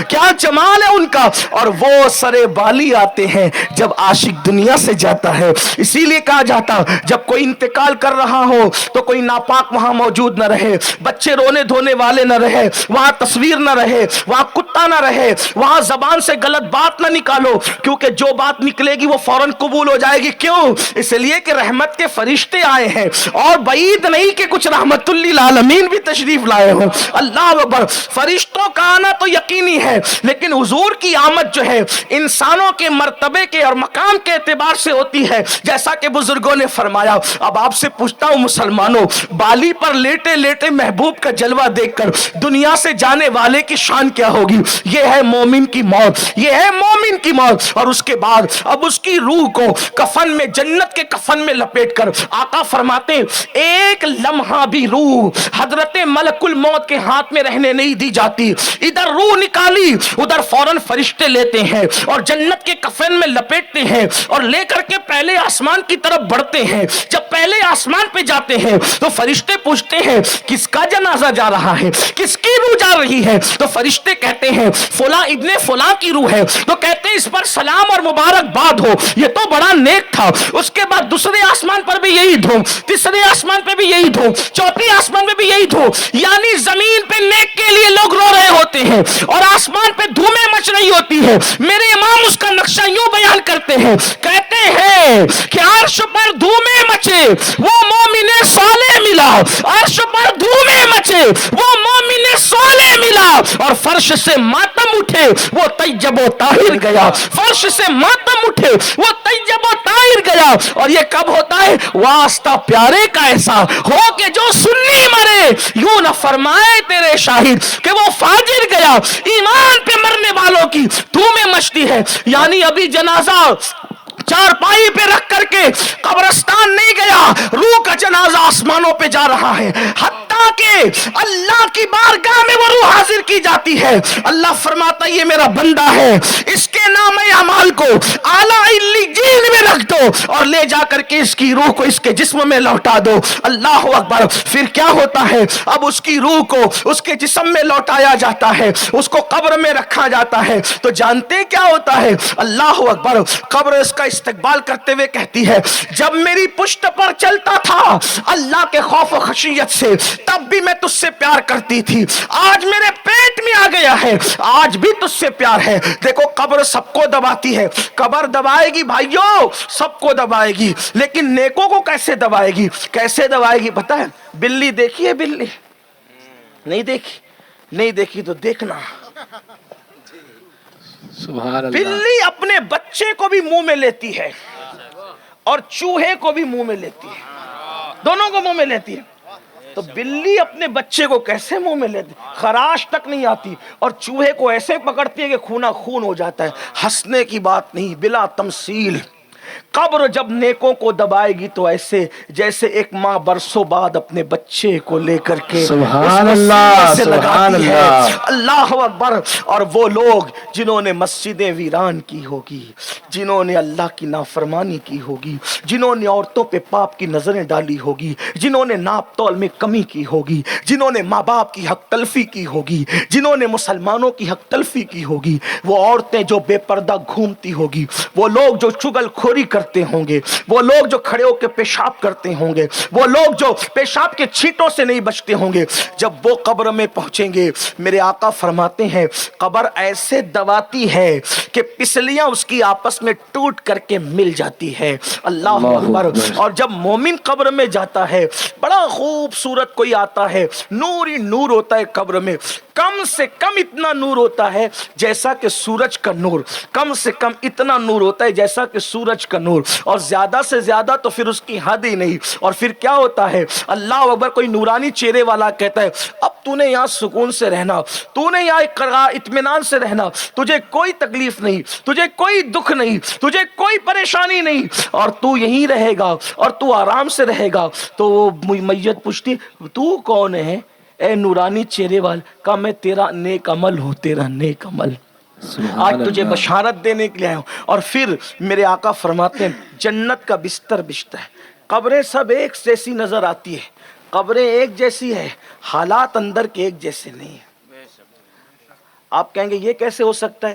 کیا جمال ہے ان کا. اور وہ سرے بالی آتے ہیں جب عاشق دنیا سے جاتا ہے. اسی لیے کہا جاتا جب کوئی انتقال کر رہا ہو تو کوئی ناپاک وہاں موجود نہ رہے, بچے رونے دھونے والے نہ رہے, وہاں تصویر نہ رہے, وہاں کتا نہ رہے, وہاں زبان سے غلط بات نہ نکالو, کیونکہ جو بات نکلے گی وہ فوراً قبول ہو جائے گی. کیوں؟ اس لیے کہ رحمت کے فرشتے آئے ہیں, اور بعید نہیں کہ کچھ رحمت للعالمین بھی تشریف لائے ہوں. اللہ اکبر. فرشتوں کا آنا تو یقینی ہے, لیکن حضور کی آمد جو ہے انسانوں کے مرتبے کے اور مقام کے اعتبار سے ہوتی ہے, جیسا کہ بزرگوں نے فرمایا. اب آپ سے پوچھتا ہوں مسلمانوں, بالی پر لیٹے لیٹے محبوب کا جلوہ دیکھ کر دنیا سے جانے والے کی شان کیا ہوگی؟ یہ ہے مومن کی موت, یہ ہے مومن کی موت. اور اس کے بعد اب اس کی روح کو کفن میں, جنت کے کفن میں لپیٹ کر آقا فرماتے ہیں ایک لمحہ بھی روح حضرت ملک الموت کے ہاتھ میں رہنے نہیں دی جاتی. ادھر روح نکالی, ادھر فوراً فرشتے لیتے ہیں اور جنت کے کفن میں لپیٹتے ہیں اور لے کر کے پہلے آسمان کی طرف بڑھتے ہیں. جب پہلے آسمان پہ جاتے ہیں تو فرشتے پوچھتے ہیں کس کا جنازہ جا رہا ہے, کس کی روح جا رہی ہے؟ تو فرشتے کہتے ہیں فلاں ابن فلاں کی روح ہے. تو کہتے ہیں اس پر سلام اور مبارکباد ہو, یہ تو بڑا نیک تھا. اس کے بعد دوسرے آسمان پر بھی یہی دھوم, تیسرے آسمان پہ بھی یہی دھوم, چوتھے آسمان پہ بھی یہی دھوم. یعنی زمین پہ نیک کے لیے لوگ رو رہے ہوتے ہیں اور آسمان پہ دھومیں مچ رہی ہوتی ہے. میرے امام اس کا نقشہ یوں بیان کرتے ہیں, کہتے ہیں کہ عرش پر دھومیں مچے وہ مومن صالح ملا, عرش پر دھومیں مچے وہ مومن صالح ملا, اور فرش سے ماتم اٹھے وہ طیب و طاہر گیا, فرش سے ماتم اٹھے وہ طیب و طاہر گیا. اور یہ کب ہوتا ہے؟ واسطہ پیارے کا ایسا ہو کہ جو سنی مرے, یوں نہ فرمائے تیرے شاہد کہ وہ فاجر گیا. ایمان پہ مرنے والوں کی دھومیں مچتی ہے. یعنی ابھی جنازہ چارپائی پہ رکھ کر کے قبرستان نہیں گیا, روح کا جنازہ آسمانوں پہ جا رہا ہے, حتیٰ کہ اللہ کی بارگاہ میں وہ روح حاضر کی جاتی ہے. اللہ فرماتا یہ میرا بندہ ہے, اس کے نام اعمال کو اعلیٰ علیین میں رکھ دو اور لے جا کر کے اس کی روح کو اس کے جسم میں لوٹا دو. اللہ اکبر. پھر کیا ہوتا ہے؟ اب اس کی روح کو اس کے جسم میں لوٹایا جاتا ہے, اس کو قبر میں رکھا جاتا ہے. تو جانتے کیا ہوتا ہے؟ اللہ اکبر. قبر اس کا استقبال کرتے ہوئے کہتی ہے جب میری پشت پر چلتا تھا اللہ کے خوف و خشیت سے, تب بھی میں تجھ سے پیار کرتی تھی, آج میرے پیٹ میں آ گیا ہے, آج بھی تجھ سے پیار ہے. دیکھو قبر سب کو دباتی ہے, قبر دبائے گی بھائیوں, سب کو دبائے گی, لیکن نیکوں کو کیسے دبائے گی؟ کیسے دبائے گی پتہ ہے؟ بلی دیکھی ہے؟ بلی نہیں دیکھی؟ نہیں دیکھی تو دیکھنا. سبحان اللہ. بلی اپنے بچے کو بھی منہ میں لیتی ہے اور چوہے کو بھی منہ میں لیتی ہے, دونوں کو منہ میں لیتی ہے. تو بلی اپنے بچے کو کیسے منہ میں لیتی؟ خراش تک نہیں آتی, اور چوہے کو ایسے پکڑتی ہے کہ خونا خون ہو جاتا ہے. ہنسنے کی بات نہیں, بلا تمثیل. قبر جب نیکوں کو دبائے گی تو ایسے جیسے ایک ماں برسوں بعد اپنے بچے کو لے کر کے سبحان اللہ, سبحان اللہ. اللہ اکبر. اور وہ لوگ جنہوں نے مسجدیں ویران کی ہوگی, جنہوں نے اللہ کی نافرمانی کی ہوگی, جنہوں نے عورتوں پہ پاپ کی نظریں ڈالی ہوگی, جنہوں نے ناپ تول میں کمی کی ہوگی, جنہوں نے ماں باپ کی حق تلفی کی ہوگی, جنہوں نے مسلمانوں کی حق تلفی کی ہوگی, وہ عورتیں جو بے پردہ گھومتی ہوگی, وہ لوگ جو چگل خوری کرتے ہوں گے, وہ لوگ جو کھڑے ہو کے پیشاب کرتے ہوں گے, وہ لوگ جو پیشاب کے چھینٹوں سے نہیں بچتے ہوں گے, جب وہ قبر میں پہنچیں گے میرے آقا فرماتے ہیں قبر ایسے دباتی ہے کہ پسلیاں اس کی آپس میں ٹوٹ کر کے مل جاتی ہے. اللہ اکبر. اور جب مومن قبر میں جاتا ہے بڑا خوبصورت کوئی آتا ہے, نور ہی نور ہوتا ہے قبر میں, کم سے کم اتنا نور ہوتا ہے جیسا کہ سورج کا نور, کم سے کم اتنا نور ہوتا ہے جیسا کہ سورج کا نور, اور زیادہ سے زیادہ تو پھر اس کی حد ہی نہیں. اور پھر کیا ہوتا ہے؟ اللہ اکبر. کوئی نورانی چہرے والا کہتا ہے اب تو نے یہاں سکون سے رہنا, تو نے یہاں اطمینان سے رہنا, تجھے کوئی تکلیف نہیں, تجھے کوئی دکھ نہیں, تجھے کوئی پریشانی نہیں, اور تو یہیں رہے گا اور تو آرام سے رہے گا. تو وہ میت پوچھتی تو کون ہے اے نورانی چہرے والے؟ کہا میں تیرا نیک عمل ہوں, تیرا نیک عمل, آج تجھے بشارت دینے کے لیے آیا ہوں. اور پھر میرے آقا فرماتے ہیں جنت کا بستر بچھتا ہے. قبریں سب ایک جیسی نظر آتی ہے, قبریں ایک جیسی ہے, حالات اندر کے ایک جیسے نہیں ہیں. آپ کہیں گے یہ کیسے ہو سکتا ہے؟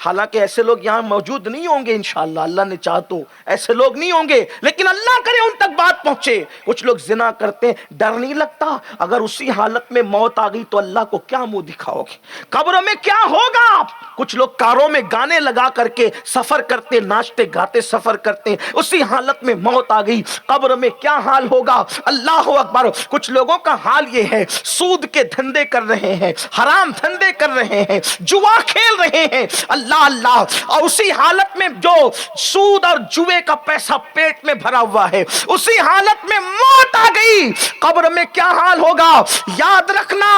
حالانکہ ایسے لوگ یہاں موجود نہیں ہوں گے انشاءاللہ، اللہ نے چاہا تو ایسے لوگ نہیں ہوں گے، لیکن اللہ کرے ان تک بات پہنچے۔ کچھ لوگ زنا کرتے ہیں، ڈر نہیں لگتا اگر اسی حالت میں موت آ گئی تو اللہ کو کیا منہ دکھاؤ گے؟ قبر میں کیا ہوگا؟ کچھ لوگ کاروں میں گانے لگا کر کے سفر کرتے، ناچتے گاتے سفر کرتے، اسی حالت میں موت آ گئی، قبر میں کیا حال ہوگا؟ اللہ اکبر۔ کچھ لوگوں کا حال یہ ہے، سود کے دھندے کر رہے ہیں، حرام دھندے کر رہے ہیں، جوا کھیل رہے ہیں، اللہ اللہ، اور اسی حالت میں جو سود اور جوے کا پیسہ پیٹ میں بھرا ہوا ہے، اسی حالت میں موت آ گئی، قبر میں کیا حال ہوگا؟ یاد رکھنا،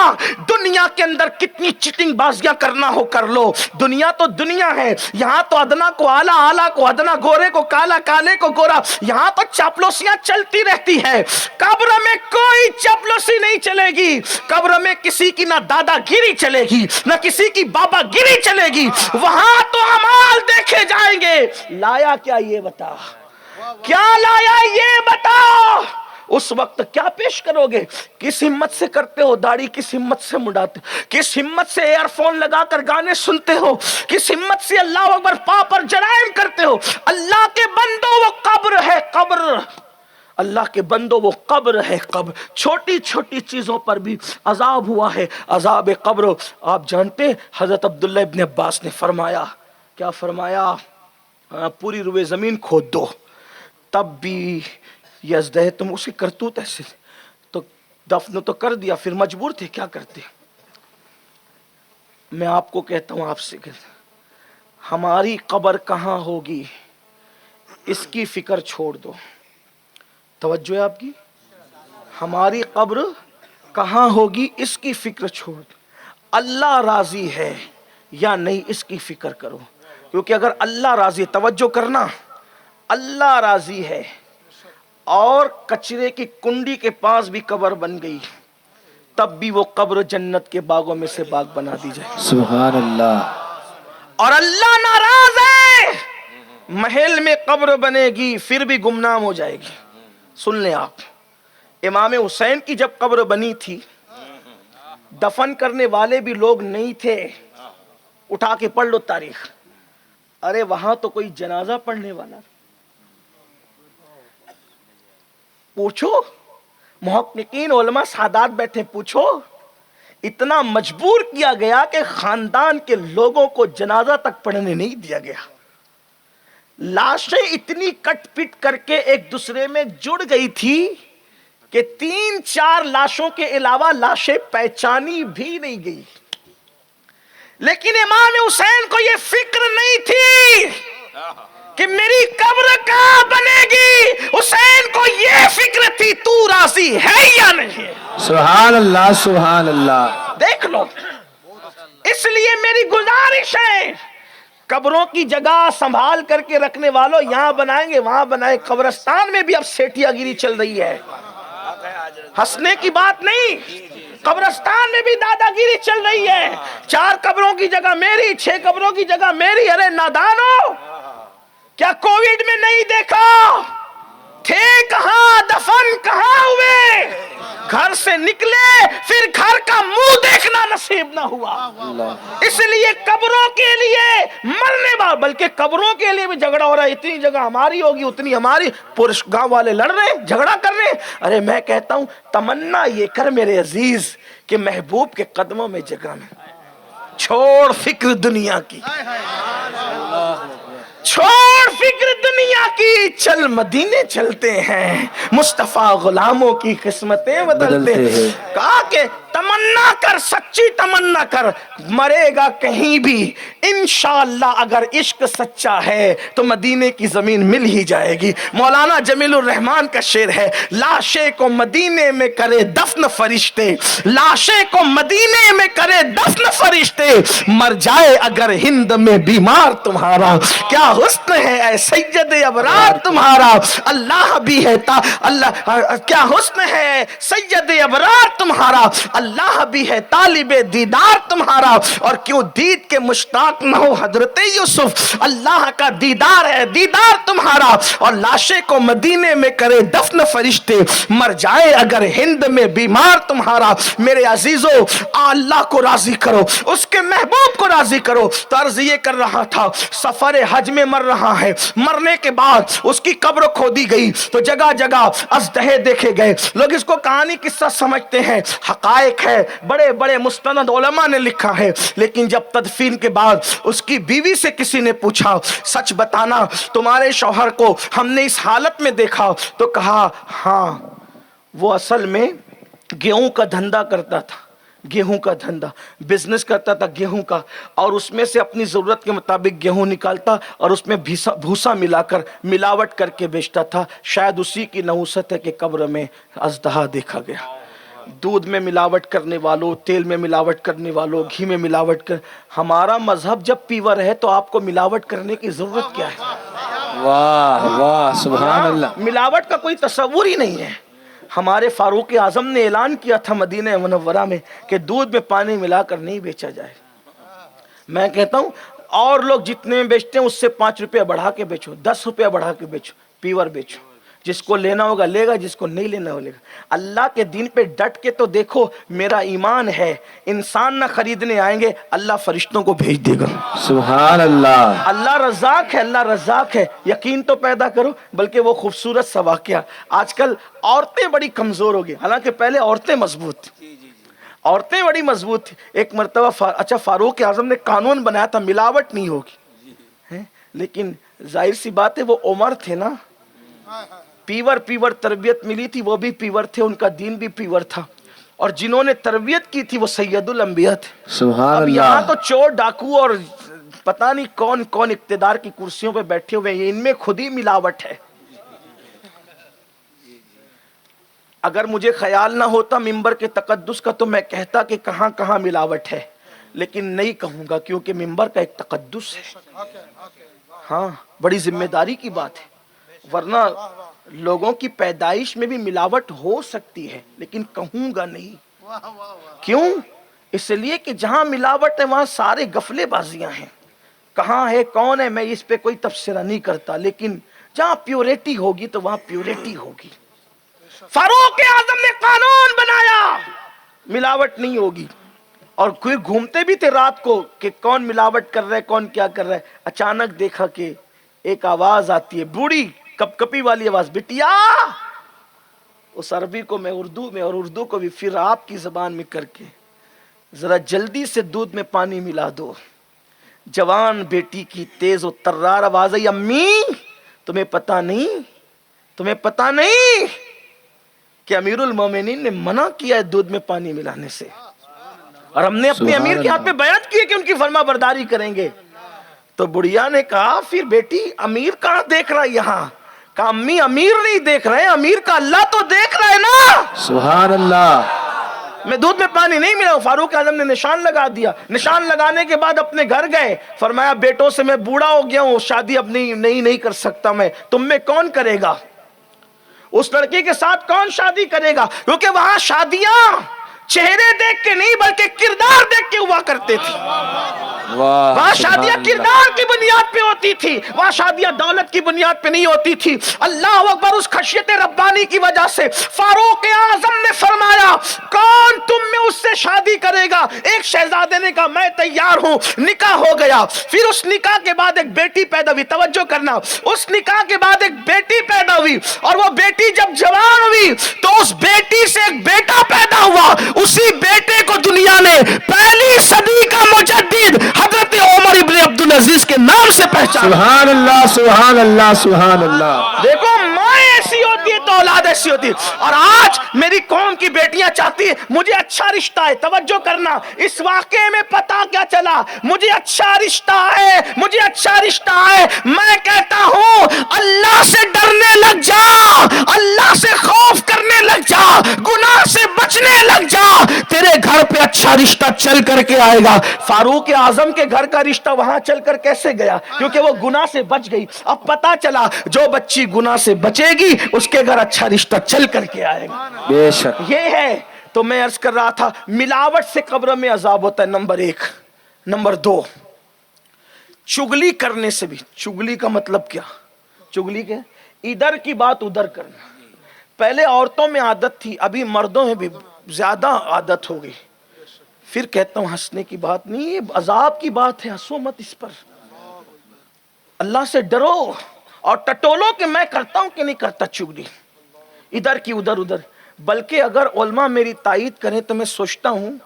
دنیا کے اندر کتنی چیٹنگ بازیاں کرنا ہو کر لو، دنیا تو دنیا ہے، یہاں تو ادنا کو اعلیٰ، اعلیٰ کو ادنا، گورے کو کالا، کالے کو گورا، یہاں تو چاپلوسیاں چلتی رہتی ہے۔ قبر میں کوئی چاپلوسی نہیں چلے گی، قبر میں کسی کی نہ دادا گیری چلے گی، نہ کسی کی بابا گیری چلے گی، وہاں تو اعمال دیکھے جائیں گے۔ لایا کیا یہ بتا، کیا لایا یہ بتا، اس وقت کیا پیش کرو گے؟ کس ہمت سے کرتے ہو داڑھی، کس ہمت سے مڈاتے، کس ہمت سے ایئر فون لگا کر گانے سنتے ہو، کس ہمت سے اللہ اکبر پا پر جرائم کرتے ہو؟ اللہ کے بندو وہ قبر ہے، قبر، اللہ کے بندو وہ قبر ہے، قبر۔ چھوٹی چھوٹی چیزوں پر بھی عذاب ہوا ہے، عذاب قبر۔ آپ جانتے حضرت عبداللہ ابن عباس نے فرمایا، کیا فرمایا؟ پوری روئے زمین کھود دو تب بھی یزدہ، تم اسے کرتوت ایسے تو دفن تو کر دیا، پھر مجبور تھے، کیا کرتے؟ میں آپ کو کہتا ہوں، آپ سے کہتا ہوں، ہماری قبر کہاں ہوگی اس کی فکر چھوڑ دو۔ توجہ ہے آپ کی؟ ہماری قبر کہاں ہوگی اس کی فکر چھوڑ دو، اللہ راضی ہے یا نہیں اس کی فکر کرو، کیونکہ اگر اللہ راضی، توجہ کرنا، اللہ راضی ہے اور کچرے کی کنڈی کے پاس بھی قبر بن گئی، تب بھی وہ قبر جنت کے باغوں میں سے باغ بنا دی جائے۔ سبحان اللہ۔ اور اللہ ناراض ہے، محل میں قبر بنے گی پھر بھی گمنام ہو جائے گی۔ سن لیں آپ، امام حسین کی جب قبر بنی تھی، دفن کرنے والے بھی لوگ نہیں تھے، اٹھا کے پڑھ لو تاریخ، ارے وہاں تو کوئی جنازہ پڑھنے والا، پوچھو محققین علماء سادات بیٹھے، پوچھو، اتنا مجبور کیا گیا کہ خاندان کے لوگوں کو جنازہ تک پڑھنے نہیں دیا گیا، لاشیں اتنی کٹ پٹ کر کے ایک دوسرے میں جڑ گئی تھی کہ 3-4 لاشوں کے علاوہ لاشیں پہچانی بھی نہیں گئی، لیکن امام حسین کو یہ فکر نہیں تھی کہ میری قبر کہاں بنے گی، حسین کو یہ فکر تھی تو راضی ہے یا نہیں۔ سبحان اللہ، سبحان اللہ۔ دیکھ لو، اس لیے میری گزارش ہے، قبروں کی جگہ سنبھال کر کے رکھنے والوں، یہاں بنائیں گے وہاں بنائیں، قبرستان میں بھی اب سیٹھیا گیری چل رہی ہے، ہنسنے کی بات نہیں، قبرستان میں بھی دادا گیری چل رہی ہے، 4 قبروں کی جگہ میری، 6 قبروں کی جگہ میری۔ ارے نادانو، کیا کووڈ میں نہیں دیکھا تھے کہاں، دفن کہاں ہوئے، گھر سے نکلے پھر گھر کا منہ دیکھنا نصیب نہ ہوا۔ اس لیے قبروں کے لیے مرنے بعد، بلکہ قبروں کے لیے بھی جھگڑا ہو رہا ہے، اتنی جگہ ہماری ہوگی اتنی ہماری، پورے گاؤں والے لڑ رہے ہیں، جھگڑا کر رہے ہیں۔ ارے میں کہتا ہوں، تمنا یہ کر میرے عزیز کہ محبوب کے قدموں میں جگہ میں، چھوڑ فکر دنیا کی، چھوڑ فکر دنیا کی، چل مدینے چلتے ہیں، مصطفیٰ غلاموں کی قسمتیں بدلتے ہیں۔ کہا کہ تمنا کر، سچی تمنا کر، مرے گا کہیں بھی، انشاءاللہ اگر عشق سچا ہے تو مدینے کی زمین مل ہی جائے گی۔ مولانا جمیل الرحمن کا شعر ہے، لاشے کو مدینے میں کرے دفن فرشتے، لاشے کو مدینے میں کرے دفن فرشتے، مر جائے اگر ہند میں بیمار تمہارا، کیا حسن ہے اے سید ابرار تمہارا، اللہ بھی ہے اللہ، کیا حسن ہے سید ابرار تمہارا، اللہ بھی ہے طالب دیدار تمہارا، اور کیوں دید کے مشتاق نہ ہو حضرت یوسف، اللہ کا دیدار ہے دیدار تمہارا، اور لاشے کو مدینے میں کرے دفن فرشتے، مر جائے اگر ہند میں بیمار تمہارا۔ میرے عزیزو اللہ کو راضی کرو، اس کے محبوب کو راضی کرو۔ تو عرض یہ کر رہا تھا سفر حج میں مر رہا ہے، مرنے کے بعد اس کی قبر کھودی گئی تو جگہ جگہ ازدہے دیکھے گئے۔ لوگ اس کو کہانی قصہ سمجھتے ہیں، حقائق ہے، بڑے بڑے مستند علماء نے لکھا ہے، لیکن جب تدفین کے بعد اس کی بیوی سے کسی نے پوچھا سچ بتانا تمہارے شوہر کو ہم نے اس حالت میں دیکھا، تو کہا ہاں وہ اصل میں گیہوں کا دھندا کرتا تھا، گیہوں کا دھندا بزنس کرتا تھا گیہوں کا، اور اس میں سے اپنی ضرورت کے مطابق گیہوں نکالتا اور اس میں بھوسا ملا کر ملاوٹ کر کے بیچتا تھا۔ شاید اسی کی نحوست ہے کہ قبر میں اژدہا دیکھا گیا۔ دودھ میں ملاوٹ کرنے والوں، تیل میں ملاوٹ کرنے والوں، گھی میں ملاوٹ کر، ہمارا مذہب جب پیور ہے تو آپ کو ملاوٹ کرنے کی ضرورت کیا ہے؟ واہ واہ سبحان اللہ۔ ملاوٹ کا کوئی تصور ہی نہیں ہے۔ ہمارے فاروق اعظم نے اعلان کیا تھا مدینہ منورہ میں کہ دودھ میں پانی ملا کر نہیں بیچا جائے۔ میں کہتا ہوں اور لوگ جتنے بیچتے ہیں اس سے 5 روپے بڑھا کے بیچو، 10 روپے بڑھا کے بیچو، پیور بیچو، جس کو لینا ہوگا لے گا، جس کو نہیں لینا ہوگا لے گا۔ اللہ کے دین پہ ڈٹ کے تو دیکھو، میرا ایمان ہے انسان نہ خریدنے آئیں گے، اللہ فرشتوں کو بھیج دے گا۔ سبحان اللہ۔ اللہ رزاق ہے، اللہ رزاق ہے، یقین تو پیدا کرو۔ بلکہ وہ خوبصورت سا واقعہ، آج کل عورتیں بڑی کمزور ہو گئی، حالانکہ پہلے عورتیں مضبوط تھیں، عورتیں بڑی مضبوط تھیں۔ ایک مرتبہ فاروق اعظم نے قانون بنایا تھا ملاوٹ نہیں ہوگی، لیکن ظاہر سی بات ہے وہ عمر تھے نا، پیور تربیت ملی تھی، وہ بھی پیور تھے، ان کا دین بھی پیور تھا، اور جنہوں نے تربیت کی تھی وہ سید الانبیاء تھے۔ سبحان اب یہاں اللہ۔ تو چور ڈاکو اور پتہ نہیں کون کون اقتدار کی کرسیوں پہ بیٹھے ہوئے ہیں، ان میں خود ہی ملاوٹ ہے۔ اگر مجھے خیال نہ ہوتا ممبر کے تقدس کا تو میں کہتا کہ کہاں کہاں ملاوٹ ہے، لیکن نہیں کہوں گا کیونکہ ممبر کا ایک تقدس ہے، ہاں بڑی ذمہ داری کی بات ہے، ورنہ لوگوں کی پیدائش میں بھی ملاوٹ ہو سکتی ہے، لیکن کہوں گا نہیں۔ کیوں؟ اس لیے کہ جہاں ملاوٹ ہے وہاں سارے غفلے بازیاں ہیں، کہاں ہے کون ہے میں اس پہ کوئی تبصرہ نہیں کرتا، لیکن جہاں پیوریٹی ہوگی تو وہاں پیوریٹی ہوگی۔ فاروق اعظم نے قانون بنایا ملاوٹ نہیں ہوگی، اور کوئی گھومتے بھی تھے رات کو کہ کون ملاوٹ کر رہا ہے کون کیا کر رہا ہے۔ اچانک دیکھا کہ ایک آواز آتی ہے، بوڑھی کپ کپی والی آواز، بٹیا۔ اس عربی کو میں اردو میں اور اردو کو بھی پھر آپ کی زبان میں کر کے، ذرا جلدی سے دودھ میں پانی ملا دو۔ جوان بیٹی کی تیز و ترار آواز ہے، امی تمہیں پتا نہیں کہ امیر المومنین نے منع کیا ہے دودھ میں پانی ملانے سے، اور ہم نے اپنے امیر کے ہاتھ پہ بیعت کی ہے کہ ان کی فرما برداری کریں گے۔ تو بڑھیا نے کہا پھر بیٹی امیر کہاں دیکھ رہا ہے یہاں؟ کہا امی امیر نہیں دیکھ رہے، امیر کا اللہ تو دیکھ رہا ہے نا۔ سبحان اللہ۔ میں دودھ میں پانی نہیں ملا۔ فاروق اعظم نے نشان لگا دیا، نشان لگانے کے بعد اپنے گھر گئے، فرمایا بیٹوں سے میں بوڑھا ہو گیا ہوں، شادی اب نہیں کر سکتا میں، تم میں کون کرے گا؟ اس لڑکی کے ساتھ کون شادی کرے گا؟ کیونکہ وہاں شادیاں چہرے دیکھ کے نہیں بلکہ کردار دیکھ کے ہوا کرتے تھی۔ وہاں شادیاں کردار کی بنیاد پہ ہوتی تھی، وہاں شادیاں دولت کی بنیاد پہ نہیں ہوتی تھی۔ اللہ اکبر۔ اس خشیت ربانی کی وجہ سے فاروق اعظم نے فرمایا کون تم میں اس سے شادی کرے گا؟ ایک شہزادے نے کہا میں تیار ہوں۔ نکاح ہو گیا، پھر اس نکاح کے بعد ایک بیٹی پیدا ہوئی، توجہ کرنا، اس نکاح کے بعد ایک بیٹی پیدا ہوئی، اور وہ بیٹی جب جوان ہوئی تو اس بیٹی سے ایک بیٹا پیدا ہوا۔ اسی بیٹے کو دنیا نے پہلی صدی کا مجدد حضرت عمر ابن عبدالعزیز کے نام سے پہچانا۔ سبحان اللہ سبحان اللہ سبحان اللہ۔ دیکھو ماں ایسی ہوتی ہے تو اولاد ایسی ہوتی ہے، اور آج میری قوم کی بیٹیاں چاہتی ہیں مجھے اچھا رشتہ ہے۔ توجہ کرنا، اس واقعے میں پتا کیا چلا؟ مجھے اچھا رشتہ ہے، مجھے اچھا رشتہ ہے۔ میں کہتا ہوں اللہ سے ڈرنے لگ جا، اللہ سے خوف کرنے لگ جا، گناہ سے بچنے لگ جا، تیرے گھر پہ اچھا رشتہ چل کر کے آئے گا۔ فاروق اعظم کے گھر کا رشتہ وہاں چل کر کیسے گیا؟ کیونکہ وہ گناہ سے بچ گئی۔ اب پتا چلا جو بچی گناہ سے بچے گی اس کے گھر اچھا رشتہ چل کر کے آئے گا۔ بے شک۔ یہ ہے تو میں عرض کر رہا تھا ملاوٹ سے قبر میں عذاب ہوتا ہے، نمبر 1۔ نمبر 2، چگلی کرنے سے بھی۔ چگلی کا مطلب کیا؟ چگلی کے ادھر کی بات ادھر کرنا۔ پہلے عورتوں میں عادت تھی، ابھی مردوں میں بھی زیادہ عادت ہو گئی۔ پھر کہتا ہوں ہنسنے کی بات نہیں، یہ عذاب کی بات ہے، ہنسو مت اس پر، اللہ سے ڈرو اور ٹٹولو کہ میں کرتا ہوں کہ نہیں کرتا چگلی، ادھر کی ادھر ادھر۔ بلکہ اگر علماء میری تائید کریں تو میں سوچتا ہوں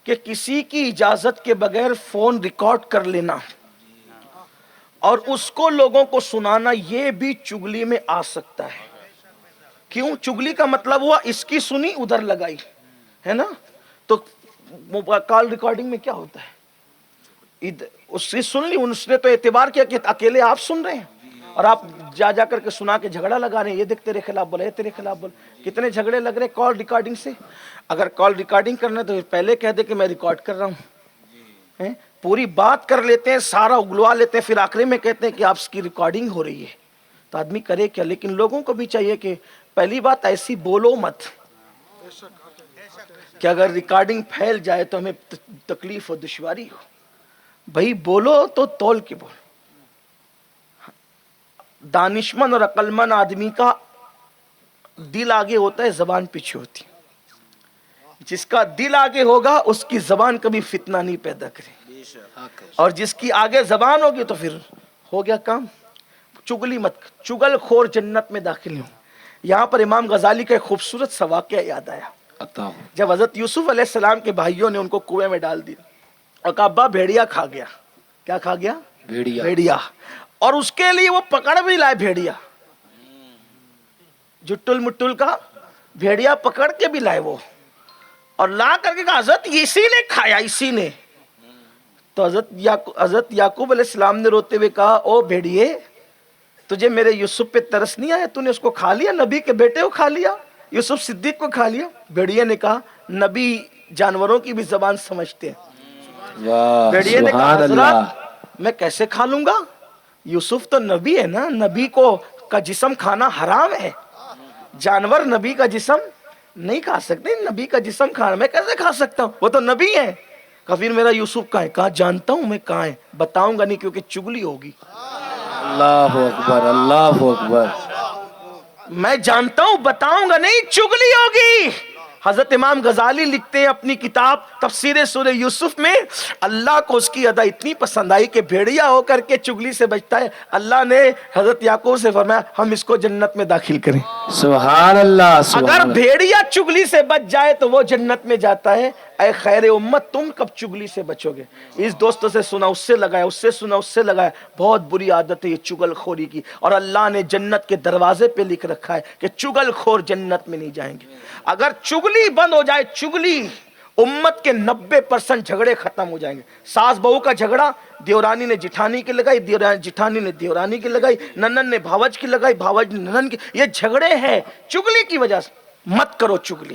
کہ کسی کی اجازت کے بغیر فون ریکارڈ کر لینا اور اس کو لوگوں کو سنانا، یہ بھی چگلی میں آ سکتا ہے۔ کیوں؟ چگلی کا مطلب ہوا اس کی سنی ادھر لگائی، ہے نا؟ تو کال ریکارڈنگ میں کیا ہوتا ہے؟ اس سے سن لی، اس نے تو اعتبار کیا کہ اکیلے آپ سن رہے ہیں اور آپ جا جا کر کے سنا کے جھگڑا لگا رہے ہیں، یہ دیکھ تیرے خلاف بولا، یہ تیرے خلاف بولا۔ کتنے جھگڑے لگ رہے کال ریکارڈنگ سے۔ اگر کال ریکارڈنگ کرنا ہے تو پہلے کہہ دے کہ میں ریکارڈ کر رہا ہوں، پوری بات کر لیتے ہیں، سارا اگلوا لیتے ہیں، پھر آخری میں کہتے ہیں کہ آپ کی ریکارڈنگ ہو رہی ہے۔ تو آدمی کرے کیا؟ لیکن لوگوں کو بھی چاہیے کہ پہلی بات ایسی بولو مت کہ اگر ریکارڈنگ پھیل جائے تو ہمیں تکلیف و دشواری ہو۔ بھائی بولو تو تول کے بولو۔ دانشمند اور عقلمند آدمی کا دل آگے ہوتا ہے، زبان پیچھے ہوتی ہے۔ جس کا دل آگے ہوگا اس کی زبان کبھی فتنہ نہیں پیدا کرے، اور جس کی آگے زبان ہوگی تو پھر ہو گیا کام۔ چگلی مت، چگل خور جنت میں داخل ہوں۔ یہاں پر امام غزالی کا ایک خوبصورت سا واقعہ یاد آیا۔ جب حضرت یوسف علیہ السلام کے بھائیوں نے ان کو کنویں میں ڈال دیا اور کہا ابا بھیڑیا کھا گیا۔ کیا کھا گیا؟ بھیڑیا۔ اور اس کے لیے وہ پکڑ بھی لائے بھیڑیا، جٹل مٹل کا بھیڑیا پکڑ کے بھی لائے وہ، اور لا کر کے کہا حضرت اسی نے کھایا، اسی نے۔ تو حضرت یعقوب علیہ السلام نے روتے ہوئے کہا او بھیڑیے، تجھے میرے یوسف پہ ترس نہیں آیا؟ تو نے اس کو کھا لیا، نبی کے بیٹے کو کھا لیا، یوسف صدیق کو کھا لیا۔ بھیڑیے نے کہا نبی جانوروں کی بھی زبان سمجھتے ہیں۔ بھیڑیے نے کہا حضرت میں کیسے کھا لوں گا؟ یوسف تو نبی ہے نا، نبی کو کا جسم کھانا حرام ہے، جانور نبی کا جسم نہیں کھا سکتے، نبی کا جسم کھانا میں کیسے کھا سکتا ہوں، وہ تو نبی ہے۔ کہا پھر میرا یوسف کہاں ہے؟ کہا جانتا ہوں میں کہاں ہے، بتاؤں گا نہیں کیونکہ چگلی ہوگی۔ اللہ اکبر، اللہ اکبر۔ میں جانتا ہوں، بتاؤں گا نہیں، چگلی ہوگی۔ حضرت امام غزالی لکھتے ہیں اپنی کتاب تفسیر سورہ یوسف میں، اللہ کو اس کی ادا اتنی پسند آئی کہ بھیڑیا ہو کر کے چگلی سے بچتا ہے، اللہ نے حضرت یعقوب سے فرمایا ہم اس کو جنت میں داخل کریں۔ سبحان اللہ، اگر بھیڑیا چگلی سے بچ جائے تو وہ جنت میں جاتا ہے۔ اے خیر امت، تم کب چگلی سے بچو گے؟ اس دوست سے سنا، اس سے لگایا، اس سے سنا، اس سے لگایا۔ بہت بری عادت ہے یہ چگل خوری کی، اور اللہ نے جنت کے دروازے پہ لکھ رکھا ہے کہ چگل خور جنت میں نہیں جائیں گے۔ اگر چگلی بند ہو جائے، چگلی، امت کے 90% جھگڑے ختم ہو جائیں گے۔ ساس بہو کا جھگڑا، دیورانی نے جٹھانی کی لگائی، جٹھانی نے دیورانی کی لگائی، ننن نے بھاوج کی لگائی، بھاوج نے ننن کی، یہ جھگڑے ہیں چگلی کی وجہ سے۔ مت کرو چگلی،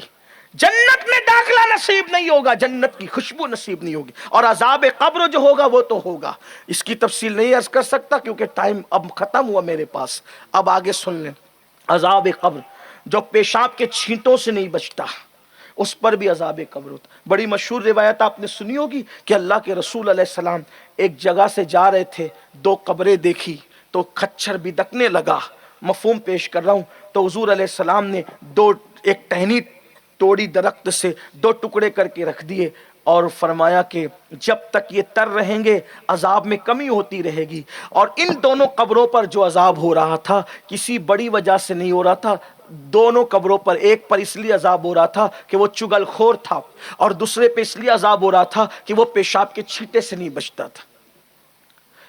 جنت میں داخلہ نصیب نہیں ہوگا، جنت کی خوشبو نصیب نہیں ہوگی، اور عذاب قبر جو ہوگا وہ تو ہوگا۔ اس کی تفصیل نہیں عرض کر سکتا کیونکہ ٹائم اب ختم ہوا میرے پاس۔ اب آگے سن لیں، عذاب قبر جو پیشاب کے چھینٹوں سے نہیں بچتا اس پر بھی عذاب قبر ہوتا۔ بڑی مشہور روایت آپ نے سنی ہوگی کہ اللہ کے رسول علیہ السلام ایک جگہ سے جا رہے تھے، 2 قبریں دیکھی تو کچھر بدکنے لگا۔ مفہوم پیش کر رہا ہوں۔ تو حضور علیہ السلام نے ایک ٹہنی توڑی درخت سے، 2 ٹکڑے کر کے رکھ دیے اور فرمایا کہ جب تک یہ تر رہیں گے عذاب میں کمی ہوتی رہے گی۔ اور ان دونوں قبروں پر جو عذاب ہو رہا تھا کسی بڑی وجہ سے نہیں ہو رہا تھا، دونوں قبروں پر، ایک پر اس لیے عذاب ہو رہا تھا کہ وہ چگل خور تھا، اور دوسرے پہ اس لیے عذاب ہو رہا تھا کہ وہ پیشاب کے چھینٹے سے نہیں بچتا تھا۔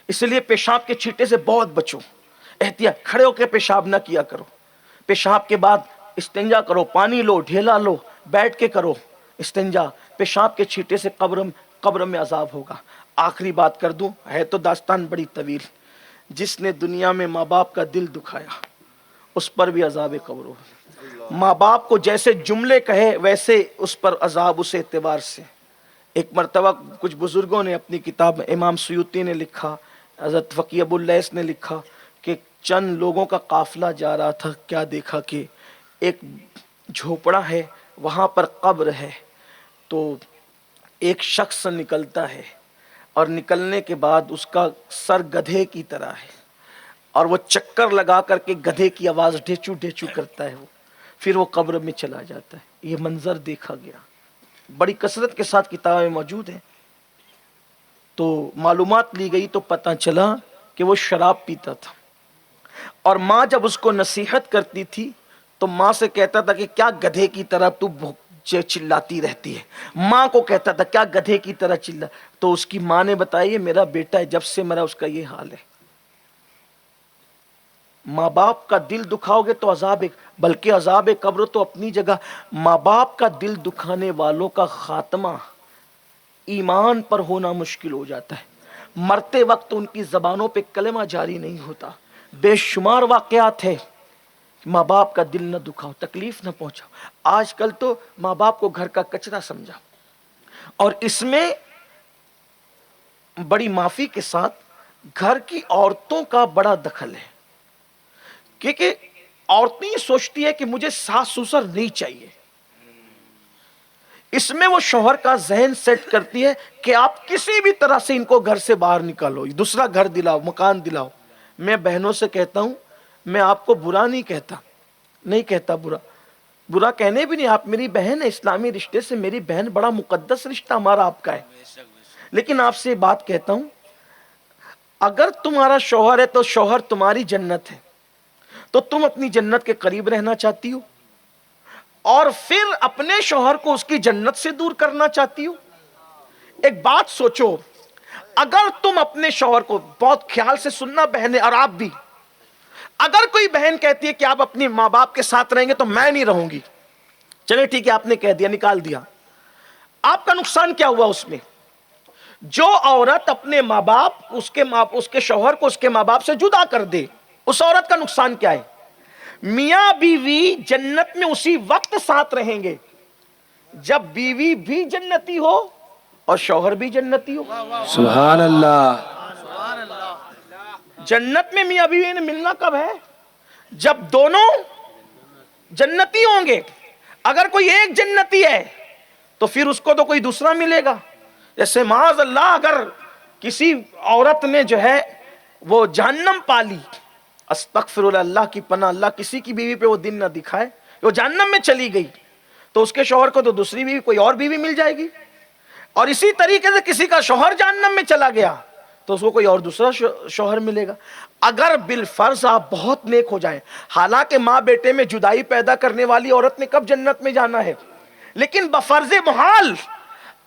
اس لیے پیشاب کے چھینٹے سے بہت بچو، احتیاط، کھڑے ہو کے پیشاب نہ کیا کرو۔ پیشاب کے بعد استنجا کرو، پانی لو، ڈھیلا لو، بیٹھ کے کرو استنجا۔ پیشاب کے چھینٹے سے قبر میں عذاب ہوگا۔ آخری بات کر دوں، ہے تو داستان بڑی طویل۔ جس نے دنیا میں ماں باپ کا دل دکھایا اس پر بھی عذاب قبر ہوگا۔ ماں باپ کو جیسے جملے کہے ویسے اس پر عذاب اس اعتبار سے۔ ایک مرتبہ کچھ بزرگوں نے اپنی کتاب میں، امام سیوطی نے لکھا، حضرت فقیہ ابو اللیث نے لکھا کہ چند لوگوں کا قافلہ جا رہا تھا، کیا دیکھا کہ ایک جھوپڑا ہے، وہاں پر قبر ہے تو ایک شخص نکلتا ہے اور نکلنے کے بعد اس کا سر گدھے کی طرح ہے اور وہ چکر لگا کر کے گدھے کی آواز ڈھیچو ڈھیچو کرتا ہے، پھر وہ قبر میں چلا جاتا ہے۔ یہ منظر دیکھا گیا، بڑی کثرت کے ساتھ کتابیں موجود ہیں۔ تو معلومات لی گئی تو پتہ چلا کہ وہ شراب پیتا تھا، اور ماں جب اس کو نصیحت کرتی تھی تو ماں سے کہتا تھا کہ کیا گدھے کی طرح تو چلاتی رہتی ہے، ماں کو کہتا تھا کیا گدھے کی طرح چلا، تو اس کی ماں نے بتایا یہ میرا بیٹا ہے، جب سے مرا اس کا یہ حال ہے۔ ماں باپ کا دل دکھاؤ گے تو بلکہ عذاب قبر تو اپنی جگہ، ماں باپ کا دل دکھانے والوں کا خاتمہ ایمان پر ہونا مشکل ہو جاتا ہے، مرتے وقت ان کی زبانوں پہ کلمہ جاری نہیں ہوتا۔ بے شمار واقعات ہیں، ماں باپ کا دل نہ دکھاؤ، تکلیف نہ پہنچاؤ۔ آج کل تو ماں باپ کو گھر کا کچرا سمجھا، اور اس میں بڑی معافی کے ساتھ گھر کی عورتوں کا بڑا دخل ہے، کیونکہ عورتیں یہ سوچتی ہے کہ مجھے ساس سسر نہیں چاہیے، اس میں وہ شوہر کا ذہن سیٹ کرتی ہے کہ آپ کسی بھی طرح سے ان کو گھر سے باہر نکالو، دوسرا گھر دلاؤ، مکان دلاؤ۔ میں بہنوں سے کہتا ہوں، میں آپ کو برا نہیں کہتا برا کہنے بھی نہیں، آپ میری بہن ہے، اسلامی رشتے سے میری بہن، بڑا مقدس رشتہ ہمارا آپ کا ہے، لیکن آپ سے بات کہتا ہوں، اگر تمہارا شوہر ہے تو شوہر تمہاری جنت ہے، تو تم اپنی جنت کے قریب رہنا چاہتی ہو اور پھر اپنے شوہر کو اس کی جنت سے دور کرنا چاہتی ہو؟ ایک بات سوچو، اگر تم اپنے شوہر کو، بہت خیال سے سننا بہنیں اور آپ بھی، اگر کوئی بہن کہتی ہے کہ آپ اپنی ماں باپ کے ساتھ رہیں گے تو میں نہیں رہوں گی، چلے ٹھیک ہے آپ نے کہہ دیا، نکال دیا، آپ کا نقصان کیا ہوا اس میں؟ جو عورت اپنے ماں باپ اس کے شوہر کو اس کے ماں باپ سے جدا کر دے، اس عورت کا نقصان کیا ہے؟ میاں بیوی جنت میں اسی وقت ساتھ رہیں گے جب بیوی بھی جنتی ہو اور شوہر بھی جنتی ہو۔ سبحان اللہ۔ جنت میں میاں بیوی نے ملنا کب ہے؟ جب دونوں جنتی ہوں گے۔ اگر کوئی ایک جنتی ہے تو پھر اس کو تو کوئی دوسرا ملے گا۔ جیسے معاذ اللہ اگر کسی عورت نے جو ہے وہ جہنم پالی، استغفر اللہ کی پناہ، اللہ کسی کی بیوی پہ وہ دن نہ دکھائے، وہ جہنم میں چلی گئی تو اس کے شوہر کو تو دوسری بیوی، کوئی اور بیوی مل جائے گی، اور اسی طریقے سے کسی کا شوہر جہنم میں چلا گیا تو اس کو کوئی اور دوسرا شوہر ملے گا۔ اگر بالفرض آپ بہت نیک ہو جائیں، حالانکہ ماں بیٹے میں جدائی پیدا کرنے والی عورت نے کب جنت میں جانا ہے، لیکن بفرض محال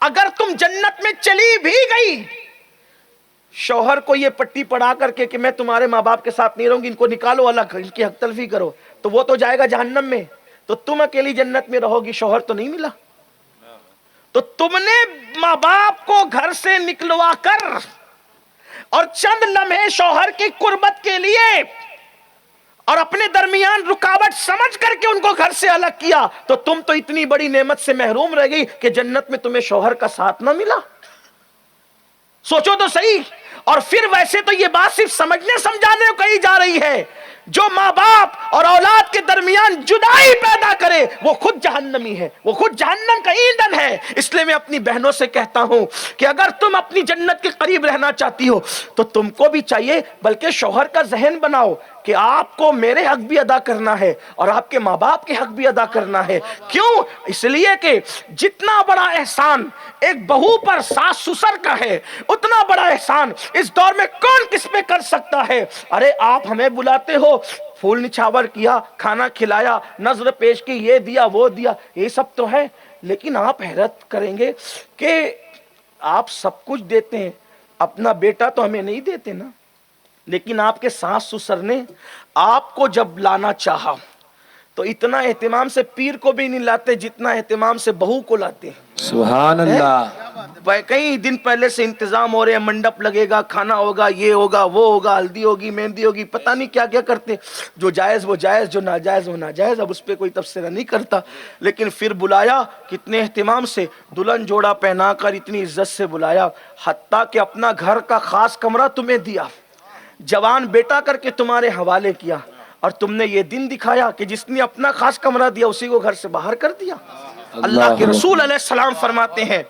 اگر تم جنت میں چلی بھی گئی، شوہر کو یہ پٹی پڑھا کر کے کہ میں تمہارے ماں باپ کے ساتھ نہیں رہوں گی، ان کو نکالو الگ، ان کی حق تلفی کرو، تو وہ تو جائے گا جہنم میں، تو تم اکیلی جنت میں رہو گی، شوہر تو نہیں ملا۔ تو تم نے ماں باپ کو گھر سے نکلوا کر اور چند لمحے شوہر کی قربت کے لیے اور اپنے درمیان رکاوٹ سمجھ کر کے ان کو گھر سے الگ کیا، تو تم تو اتنی بڑی نعمت سے محروم رہ گئی کہ جنت میں تمہیں شوہر کا ساتھ نہ ملا۔ سوچو تو صحیح۔ اور پھر ویسے تو یہ بات صرف سمجھنے سمجھانے کو کہی جا رہی ہے، جو ماں باپ اور اولاد کے درمیان جدائی پیدا کرے وہ خود جہنمی ہے، وہ خود جہنم کا ایندھن ہے۔ اس لیے میں اپنی بہنوں سے کہتا ہوں کہ اگر تم اپنی جنت کے قریب رہنا چاہتی ہو تو تم کو بھی چاہیے، بلکہ شوہر کا ذہن بناؤ کہ آپ کو میرے حق بھی ادا کرنا ہے اور آپ کے ماں باپ کے حق بھی ادا کرنا ہے۔ کیوں؟ اس لیے کہ جتنا بڑا احسان ایک بہو پر ساس سسر کا ہے، اتنا بڑا احسان اس دور میں کون کس پہ کر سکتا ہے؟ ارے آپ ہمیں بلاتے ہو، پھول نچھاور کیا، کھانا کھلایا، نظر پیش کی، یہ دیا وہ دیا، یہ سب تو ہے، لیکن آپ حیرت کریں گے کہ آپ سب کچھ دیتے ہیں، اپنا بیٹا تو ہمیں نہیں دیتے نا۔ لیکن آپ کے ساس سسر نے آپ کو جب لانا چاہا تو اتنا اہتمام سے پیر کو بھی نہیں لاتے جتنا اہتمام سے بہو کو لاتے ہیں۔ سبحان اللہ۔ کئی دن پہلے سے انتظام ہو رہے ہیں، منڈپ لگے گا، کھانا ہوگا، یہ ہوگا وہ ہوگا، ہلدی ہوگی، مہندی ہوگی، پتہ نہیں کیا کیا کرتے، جو جائز وہ جائز، جو ناجائز وہ ناجائز، اب اس پہ کوئی تبصرہ نہیں کرتا، لیکن پھر بلایا کتنے اہتمام سے، دلہن جوڑا پہنا کر اتنی عزت سے بلایا، حتیٰ کہ اپنا گھر کا خاص کمرہ تمہیں دیا، جوان بیٹا کر کے تمہارے حوالے کیا، اور تم نے یہ دن دکھایا کہ جس نے اپنا خاص کمرہ دیا اسی کو گھر سے باہر کر دیا۔ اللہ کے رسول علیہ السلام فرماتے ہیں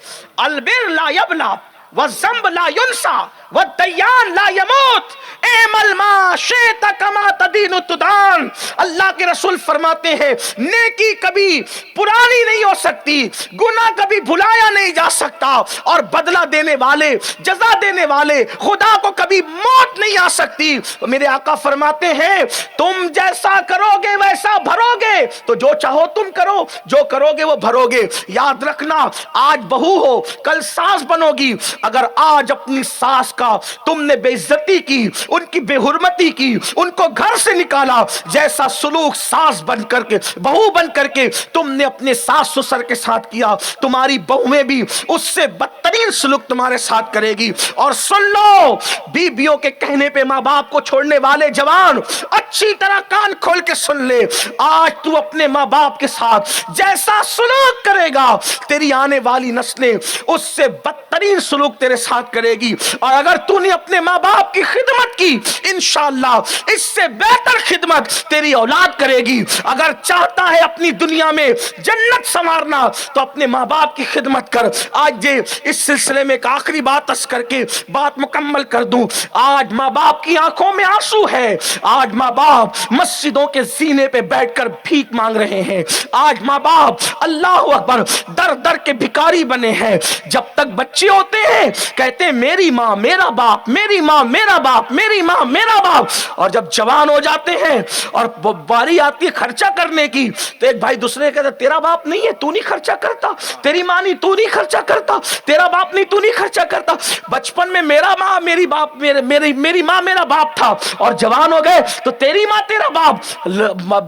البر لا یبلا والذنب لا ینسا والدیان لا یموت اعمل ما شئت کما تدین تدان. اللہ کے رسول فرماتے ہیں نیکی کبھی پرانی نہیں ہو سکتی، گناہ کبھی بھلایا نہیں جا سکتا، اور بدلہ دینے والے، جزا دینے والے خدا کو کبھی موت نہیں آ سکتی. میرے آقا فرماتے ہیں تم جیسا کرو گے ویسا بھرو گے، تو جو چاہو تم کرو، جو کرو گے وہ بھرو گے. یاد رکھنا آج بہو ہو کل ساس بنو گی، اگر آج اپنی ساس کا تم نے بے عزتی کی، ان کی بے حرمتی کی، ان کو گھر سے نکالا، جیسا سلوک ساس بن کر کے، بہو بن کر کے تم نے اپنے ساس سسر کے ساتھ کیا، تمہاری بہویں بھی اس سے بدترین سلوک تمہارے ساتھ کرے گی. اور سن لو بیویوں کے کہنے پہ ماں باپ کو چھوڑنے والے جوان اچھی طرح کان کھول کے سن لے، آج تو اپنے ماں باپ کے ساتھ جیسا سلوک کرے گا تیری آنے والی نسلیں اس سے بدترین سلوک تیرے ساتھ کرے گی. اور اگر تو نے اپنے ماں باپ کی خدمت کی انشاءاللہ اس سے بہتر خدمت تیری اولاد کرے گی. اگر چاہتا ہے اپنی دنیا میں جنت سنوارنا تو اپنے ماں باپ کی خدمت کر. آج اس سلسلے میں ایک آخری بات عرض کر کے بات مکمل کر دوں. آج ماں باپ کی آنکھوں میں آنسو ہے، آج ماں باپ مسجدوں کے زینے پہ بیٹھ کر بھیک مانگ رہے ہیں، آج ماں باپ اللہ اکبر در در کے بھکاری بنے ہیں. جب تک بچے ہوتے ہیں کہتے ہیں میری ماں میرا باپ، میری ماں میرا باپ، میری ماں میرا باپ، اور جب جوان ہو جاتے ہیں اور باری آتی ہے خرچہ کرنے کی تو ایک بھائی دوسرے کہتا تیرا باپ نہیں ہے تو نہیں خرچہ کرتا، تیری ماں نہیں تو نہیں خرچہ کرتا، تیرا باپ نہیں تو نہیں خرچہ کرتا. بچپن میں میرا ماں میری باپ میری ماں میرا باپ تھا، اور جوان ہو گئے تو تیری ماں تیرا باپ.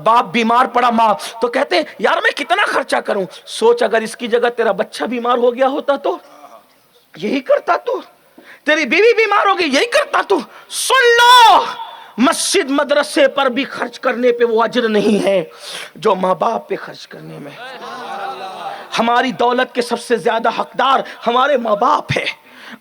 باپ بیمار پڑا ماں تو کہتے ہیں یار میں کتنا خرچہ کروں. سوچ اگر اس کی جگہ تیرا بچہ بیمار ہو گیا ہوتا تو یہی کرتا تو، تیری بیوی بیمار ہو گئی یہی کرتا تو. سن لو مسجد مدرسے پر بھی خرچ کرنے پہ وہ اجر نہیں ہے جو ماں باپ پہ خرچ کرنے میں. ہماری دولت کے سب سے زیادہ حقدار ہمارے ماں باپ ہے.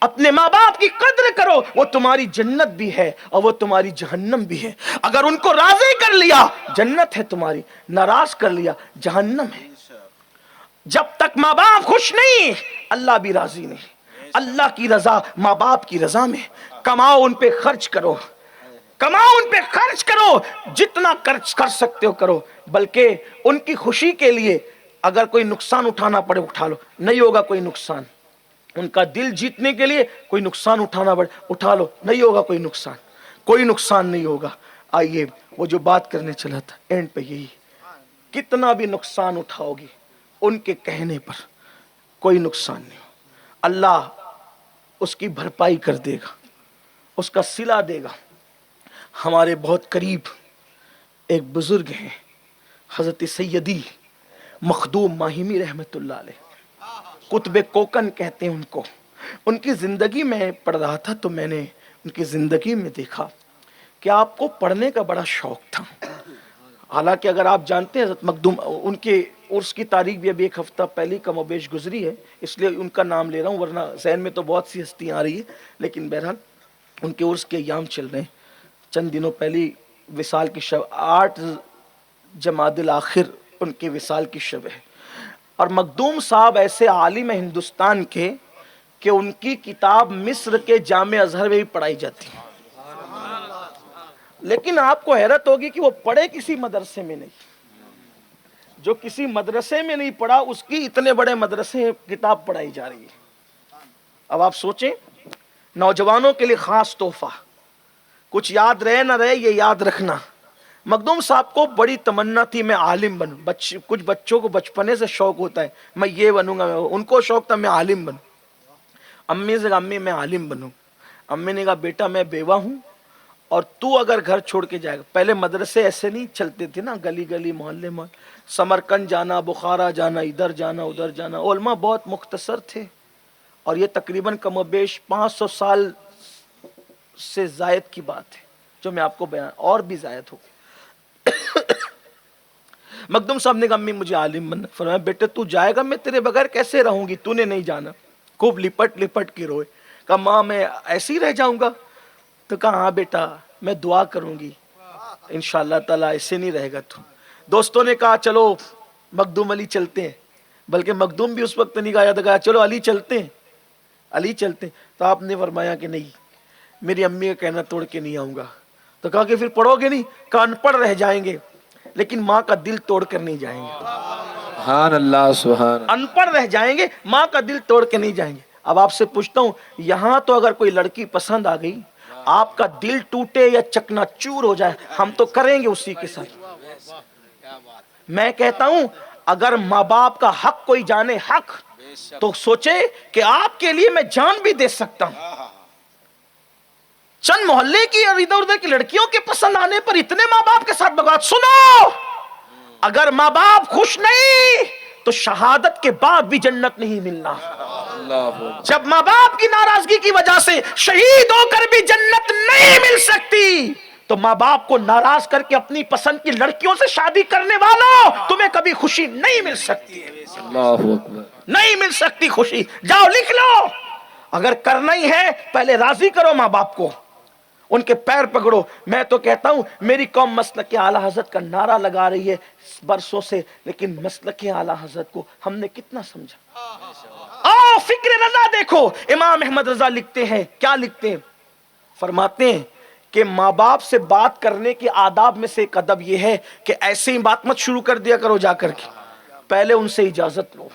اپنے ماں باپ کی قدر کرو، وہ تمہاری جنت بھی ہے اور وہ تمہاری جہنم بھی ہے. اگر ان کو راضی کر لیا جنت ہے تمہاری، ناراض کر لیا جہنم ہے. جب تک ماں باپ خوش نہیں اللہ بھی راضی نہیں. اللہ کی رضا ماں باپ کی رضا میں. کماؤ ان پہ خرچ کرو، کماؤ ان پہ خرچ کرو، جتنا خرچ کر سکتے ہو کرو، بلکہ ان کی خوشی کے لیے اگر کوئی نقصان اٹھانا پڑے اٹھا لو، نہیں ہوگا کوئی نقصان. ان کا دل جیتنے کے لیے کوئی نقصان اٹھانا پڑے اٹھا لو، نہیں ہوگا کوئی نقصان، کوئی نقصان نہیں ہوگا. آئیے وہ جو بات کرنے چلا تھا اینڈ پہ یہی، کتنا بھی نقصان اٹھاؤ گی ان کے کہنے پر کوئی نقصان نہیں ہو، اللہ اس کی بھرپائی کر دے گا، اس کا صلہ دے گا. ہمارے بہت قریب ایک بزرگ ہیں حضرت سیدی مخدوم ماہمی رحمت اللہ علیہ، قطب کوکن کہتے ہیں ان کو. ان کی زندگی میں پڑھ رہا تھا تو میں نے ان کی زندگی میں دیکھا کہ آپ کو پڑھنے کا بڑا شوق تھا. حالانکہ اگر آپ جانتے ہیں حضرت مخدوم ان کے عرس کی تاریخ بھی ابھی ایک ہفتہ پہلے کم و بیش گزری ہے، اس لیے ان کا نام لے رہا ہوں، ورنہ ذہن میں تو بہت سی ہستیاں آ رہی ہیں. لیکن بہرحال ان کے عرس کے ایام چل رہے ہیں. چند دنوں پہلی وصال کی شب 8 جمادی الاخر ان کے وصال کی شب ہے. اور مخدوم صاحب ایسے عالم ہیں ہندوستان کے کہ ان کی کتاب مصر کے جامع ازہر میں بھی پڑھائی جاتی ہے. لیکن آپ کو حیرت ہوگی کہ وہ پڑھے کسی مدرسے میں نہیں. جو کسی مدرسے میں نہیں پڑھا اس کی اتنے بڑے مدرسے کتاب پڑھائی جا رہی ہے. اب آپ سوچیں نوجوانوں کے لیے خاص تحفہ، کچھ یاد رہے نہ رہے یہ یاد رکھنا. مخدوم صاحب کو بڑی تمنا تھی میں عالم بنوں. کچھ بچوں کو بچپنے سے شوق ہوتا ہے میں یہ بنوں گا، ان کو شوق تھا میں عالم بنوں. امی سے کہا امی میں عالم بنوں. امی نے کہا بیٹا میں بیوہ ہوں اور تو اگر گھر چھوڑ کے جائے گا. پہلے مدرسے ایسے نہیں چلتے تھے نا، گلی گلی محلے محلے، سمرقند جانا، بخارا جانا، ادھر جانا ادھر جانا. علماء بہت مختصر تھے اور یہ تقریباً کم و بیش 500 سال سے زائد کی بات ہے جو میں آپ کو بیان، اور بھی زائد ہو. مخدوم صاحب نے کہا امی مجھے عالم بننا. فرمایا بیٹے تو جائے گا میں تیرے بغیر کیسے رہوں گی، تو نے نہیں جانا. خوب لپٹ لپٹ کے روئے. کہا ماں میں ایسے ہی رہ جاؤں گا. تو کہا ہاں بیٹا میں دعا کروں گی انشاءاللہ تعالیٰ ایسے نہیں رہے گا تو. دوستوں نے کہا چلو مخدوم علی چلتے ہیں. بلکہ مخدوم بھی اس وقت نہیں کہا جاتا، کہا چلو علی چلتے ہیں، علی چلتے ہیں. تو آپ نے فرمایا کہ نہیں، میری امی کا کہنا توڑ کے نہیں آؤں گا. تو کہا کہ پھر پڑھو گے نہیں؟ کہا ان پڑھ رہ جائیں گے لیکن ماں کا دل توڑ کر نہیں جائیں گے. سبحان اللہ سبحان اللہ. ان پڑھ رہ جائیں گے، ماں کا دل توڑ کے نہیں جائیں گے. اب آپ سے پوچھتا ہوں، یہاں تو اگر کوئی لڑکی پسند آ گئی، آپ کا دل ٹوٹے یا چکنا چور ہو جائے، ہم تو کریں گے اسی کے ساتھ. میں کہتا ہوں اگر ماں باپ کا حق کوئی جانے حق تو سوچے کہ آپ کے لیے میں جان بھی دے سکتا ہوں. چند محلے کی اور ادھر ادھر کی لڑکیوں کے پسند آنے پر اتنے ماں باپ کے ساتھ بغاوت. سنو، اگر ماں باپ خوش نہیں تو شہادت کے بعد بھی جنت نہیں ملنا. جب ماں باپ کی ناراضگی کی وجہ سے شہید ہو کر بھی جنت نہیں مل سکتی تو ماں باپ کو ناراض کر کے اپنی پسند کی لڑکیوں سے شادی کرنے والوں تمہیں کبھی خوشی نہیں مل سکتی. نہیں مل سکتی خوشی. جاؤ لکھ لو، اگر کرنا ہی ہے پہلے راضی کرو ماں باپ کو، ان کے پیر پکڑو. میں تو کہتا ہوں میری قوم مسلک اعلی حضرت کا نعرہ لگا رہی ہے برسوں سے، لیکن مسلک اعلی حضرت کو ہم نے کتنا سمجھا. آؤ فکر رضا دیکھو، امام احمد رضا لکھتے ہیں، کیا لکھتے ہیں؟ فرماتے ہیں کہ ماں باپ سے بات کرنے کے آداب میں سے ایک ادب یہ ہے کہ ایسے ہی بات مت شروع کر دیا کرو، جا کر کے پہلے ان سے اجازت لو.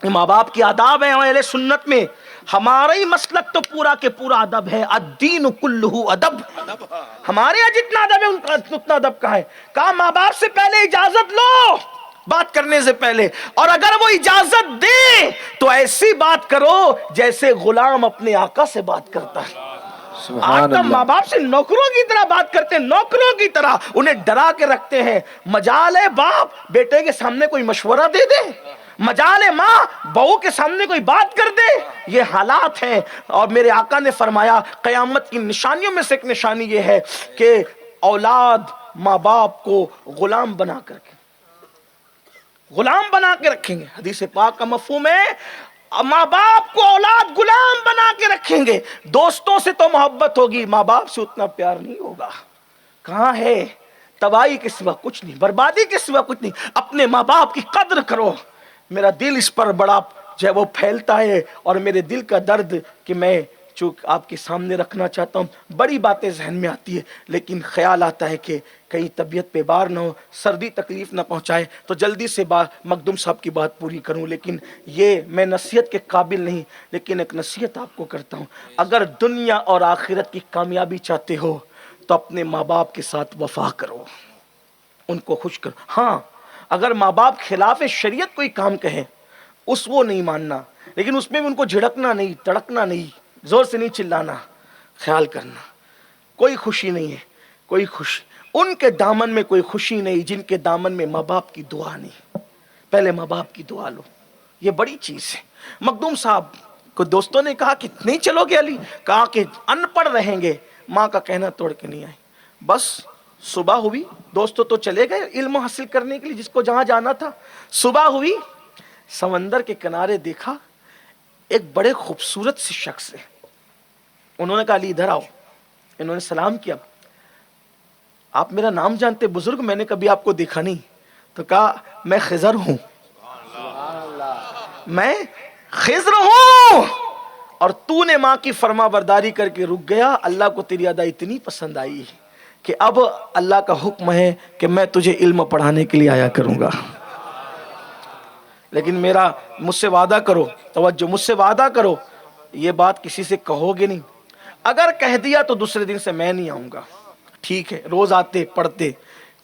ماں باپ کی آداب ہیں اہل سنت میں. ہمارا ہی مسلک تو پورا کے پورا ادب ہے. الدین کلہ ادب. ہمارے یہاں جتنا ادب ہے ان کا اتنا ادب کا ہے. کہا ماں باپ سے پہلے اجازت لو بات کرنے سے پہلے، اور اگر وہ اجازت دے تو ایسی بات کرو جیسے غلام اپنے آقا سے بات کرتا ہے. آج تو ماں باپ سے نوکروں کی طرح بات کرتے ہیں، نوکروں کی طرح انہیں ڈرا کے رکھتے ہیں. مجال ہے باپ بیٹے کے سامنے کوئی مشورہ دے دے، مجال ہے ماں بہو کے سامنے کوئی بات کر دے. یہ حالات ہیں. اور میرے آقا نے فرمایا قیامت کی نشانیوں میں سے ایک نشانی یہ ہے کہ اولاد ماں باپ کو غلام بنا کے رکھیں گے. حدیث پاک کا مفہوم ہے ماں باپ کو اولاد غلام بنا کے رکھیں گے. دوستوں سے تو محبت ہوگی، ماں باپ سے اتنا پیار نہیں ہوگا. کہاں ہے؟ تباہی کے سوا کچھ نہیں، بربادی کے سوا کچھ نہیں. اپنے ماں باپ کی قدر کرو. میرا دل اس پر بڑا جو ہے وہ پھیلتا ہے، اور میرے دل کا درد کہ میں چونکہ آپ کے سامنے رکھنا چاہتا ہوں. بڑی باتیں ذہن میں آتی ہے لیکن خیال آتا ہے کہ کہیں طبیعت پہ بار نہ ہو، سردی تکلیف نہ پہنچائے، تو جلدی سے مخدوم صاحب کی بات پوری کروں. لیکن یہ میں نصیحت کے قابل نہیں، لیکن ایک نصیحت آپ کو کرتا ہوں. اگر دنیا اور آخرت کی کامیابی چاہتے ہو تو اپنے ماں باپ کے ساتھ وفا کرو، ان کو خوش کرو. ہاں اگر ماں باپ خلاف شریعت کوئی کام کہیں اس وہ نہیں ماننا، لیکن اس میں بھی ان کو جھڑکنا نہیں، تڑکنا نہیں، زور سے نہیں چلانا. خیال کرنا کوئی خوشی نہیں ہے، کوئی خوشی ان کے دامن میں کوئی خوشی نہیں جن کے دامن میں ماں باپ کی دعا نہیں. پہلے ماں باپ کی دعا لو، یہ بڑی چیز ہے. مخدوم صاحب کو دوستوں نے کہا کہ نہیں چلو گے علی؟ کہا کہ ان پڑھ رہیں گے، ماں کا کہنا توڑ کے نہیں آئے. بس صبح ہوئی، دوستوں تو چلے گئے علم حاصل کرنے کے لیے جس کو جہاں جانا تھا. صبح ہوئی، سمندر کے کنارے دیکھا ایک بڑے خوبصورت سے شخص ہے. انہوں نے کہا علی ادھر آؤ. انہوں نے سلام کیا. آپ میرا نام جانتے بزرگ؟ میں نے کبھی آپ کو دیکھا نہیں. تو کہا میں خضر ہوں. میں خضر ہوں، اور تو نے ماں کی فرما برداری کر کے رک گیا. اللہ کو تیری ادا اتنی پسند آئی کہ اب اللہ کا حکم ہے کہ میں تجھے علم پڑھانے کے لیے آیا کروں گا. لیکن مجھ سے وعدہ کرو، توجہ، مجھ سے وعدہ کرو یہ بات کسی سے کہو گے نہیں. اگر کہہ دیا تو دوسرے دن سے میں نہیں آؤں گا. ٹھیک ہے، روز آتے پڑھتے،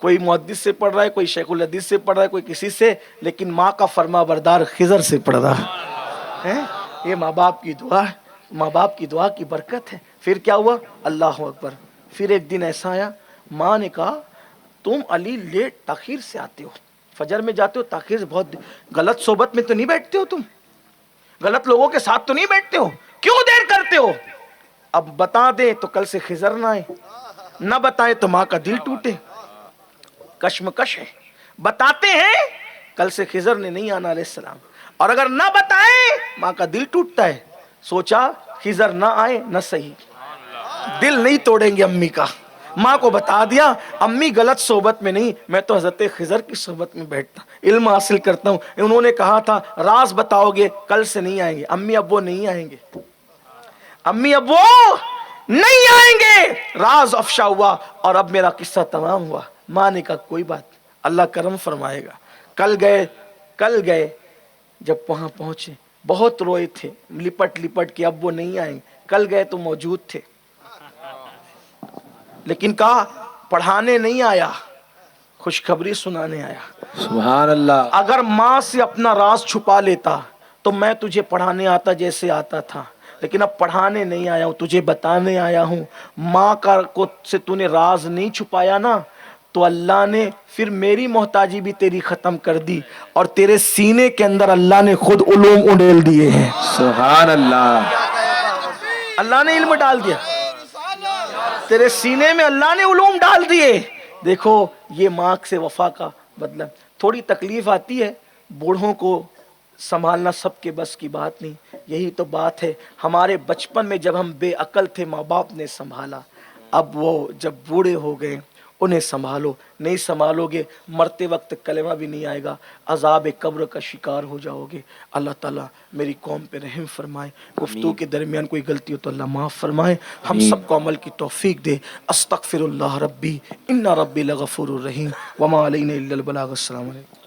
کوئی محدث سے پڑھ رہا ہے، کوئی شیخ الحدیث سے پڑھ رہا ہے، کوئی کسی سے، لیکن ماں کا فرما بردار خضر سے پڑھ رہا ہے. یہ ماں باپ کی دعا ہے، ماں باپ کی دعا کی برکت ہے. پھر کیا ہوا؟ اللہ اکبر. پھر ایک دن ایسا آیا، ماں نے کہا تم علی لیٹ تاخیر سے آتے ہو، فجر میں جاتے ہو، تاخیر سے، بہت غلط صحبت میں تو نہیں بیٹھتے ہو، تم غلط لوگوں کے ساتھ تو نہیں بیٹھتے ہو، کیوں دیر کرتے ہو؟ اب بتا دیں تو کل سے خضر نہ آئے، نہ بتائیں تو ماں کا دل ٹوٹے. کشمکش ہے. بتاتے ہیں کل سے خضر نے نہیں آنا علیہ السلام، اور اگر نہ بتائیں ماں کا دل ٹوٹتا ہے. سوچا خضر نہ آئے نہ صحیح، دل نہیں توڑیں گے امی کا، ماں کو بتا دیا امی غلط صحبت میں نہیں، میں تو حضرت خضر کی صحبت میں بیٹھتا علم حاصل کرتا ہوں. انہوں نے کہا تھا راز بتاؤ گے کل سے نہیں آئیں گے. امی اب وہ نہیں آئیں گے، امی اب وہ نہیں آئیں گے. راز افشا ہوا اور اب میرا قصہ تمام ہوا. ماں نے کہا کوئی بات، اللہ کرم فرمائے گا. کل گئے جب وہاں پہنچے بہت روئے تھے لپٹ لپٹ کے، اب وہ نہیں آئیں گے. کل گئے تو موجود تھے، لیکن کہا پڑھانے نہیں آیا، خوشخبری سنانے آیا. سبحان اللہ. اگر ماں سے اپنا راز چھپا لیتا تو میں تجھے پڑھانے آتا جیسے آتا تھا، لیکن اب پڑھانے نہیں آیا ہوں، تجھے بتانے آیا ہوں. ماں کا کو سے تو نے راز نہیں چھپایا نا، تو اللہ نے پھر میری محتاجی بھی تیری ختم کر دی، اور تیرے سینے کے اندر اللہ نے خود علوم اڈیل دیے ہیں. سبحان اللہ. اللہ نے علم ڈال دیا تیرے سینے میں، اللہ نے علوم ڈال دیے. دیکھو یہ ماں سے وفا کا بدلہ. تھوڑی تکلیف آتی ہے، بوڑھوں کو سنبھالنا سب کے بس کی بات نہیں. یہی تو بات ہے، ہمارے بچپن میں جب ہم بے عقل تھے ماں باپ نے سنبھالا، اب وہ جب بوڑھے ہو گئے انہیں سنبھالو. نہیں سنبھالو گے مرتے وقت کلمہ بھی نہیں آئے گا، عذاب قبر کا شکار ہو جاؤ گے. اللہ تعالیٰ میری قوم پہ رحم فرمائے. گفتگو کے درمیان کوئی غلطی ہو تو اللہ معاف فرمائے. ہم سب کو عمل کی توفیق دے. استغفر اللہ ربی ان ربی لغفور الرحیم وما علینا الا البلاغ. السلام علیکم.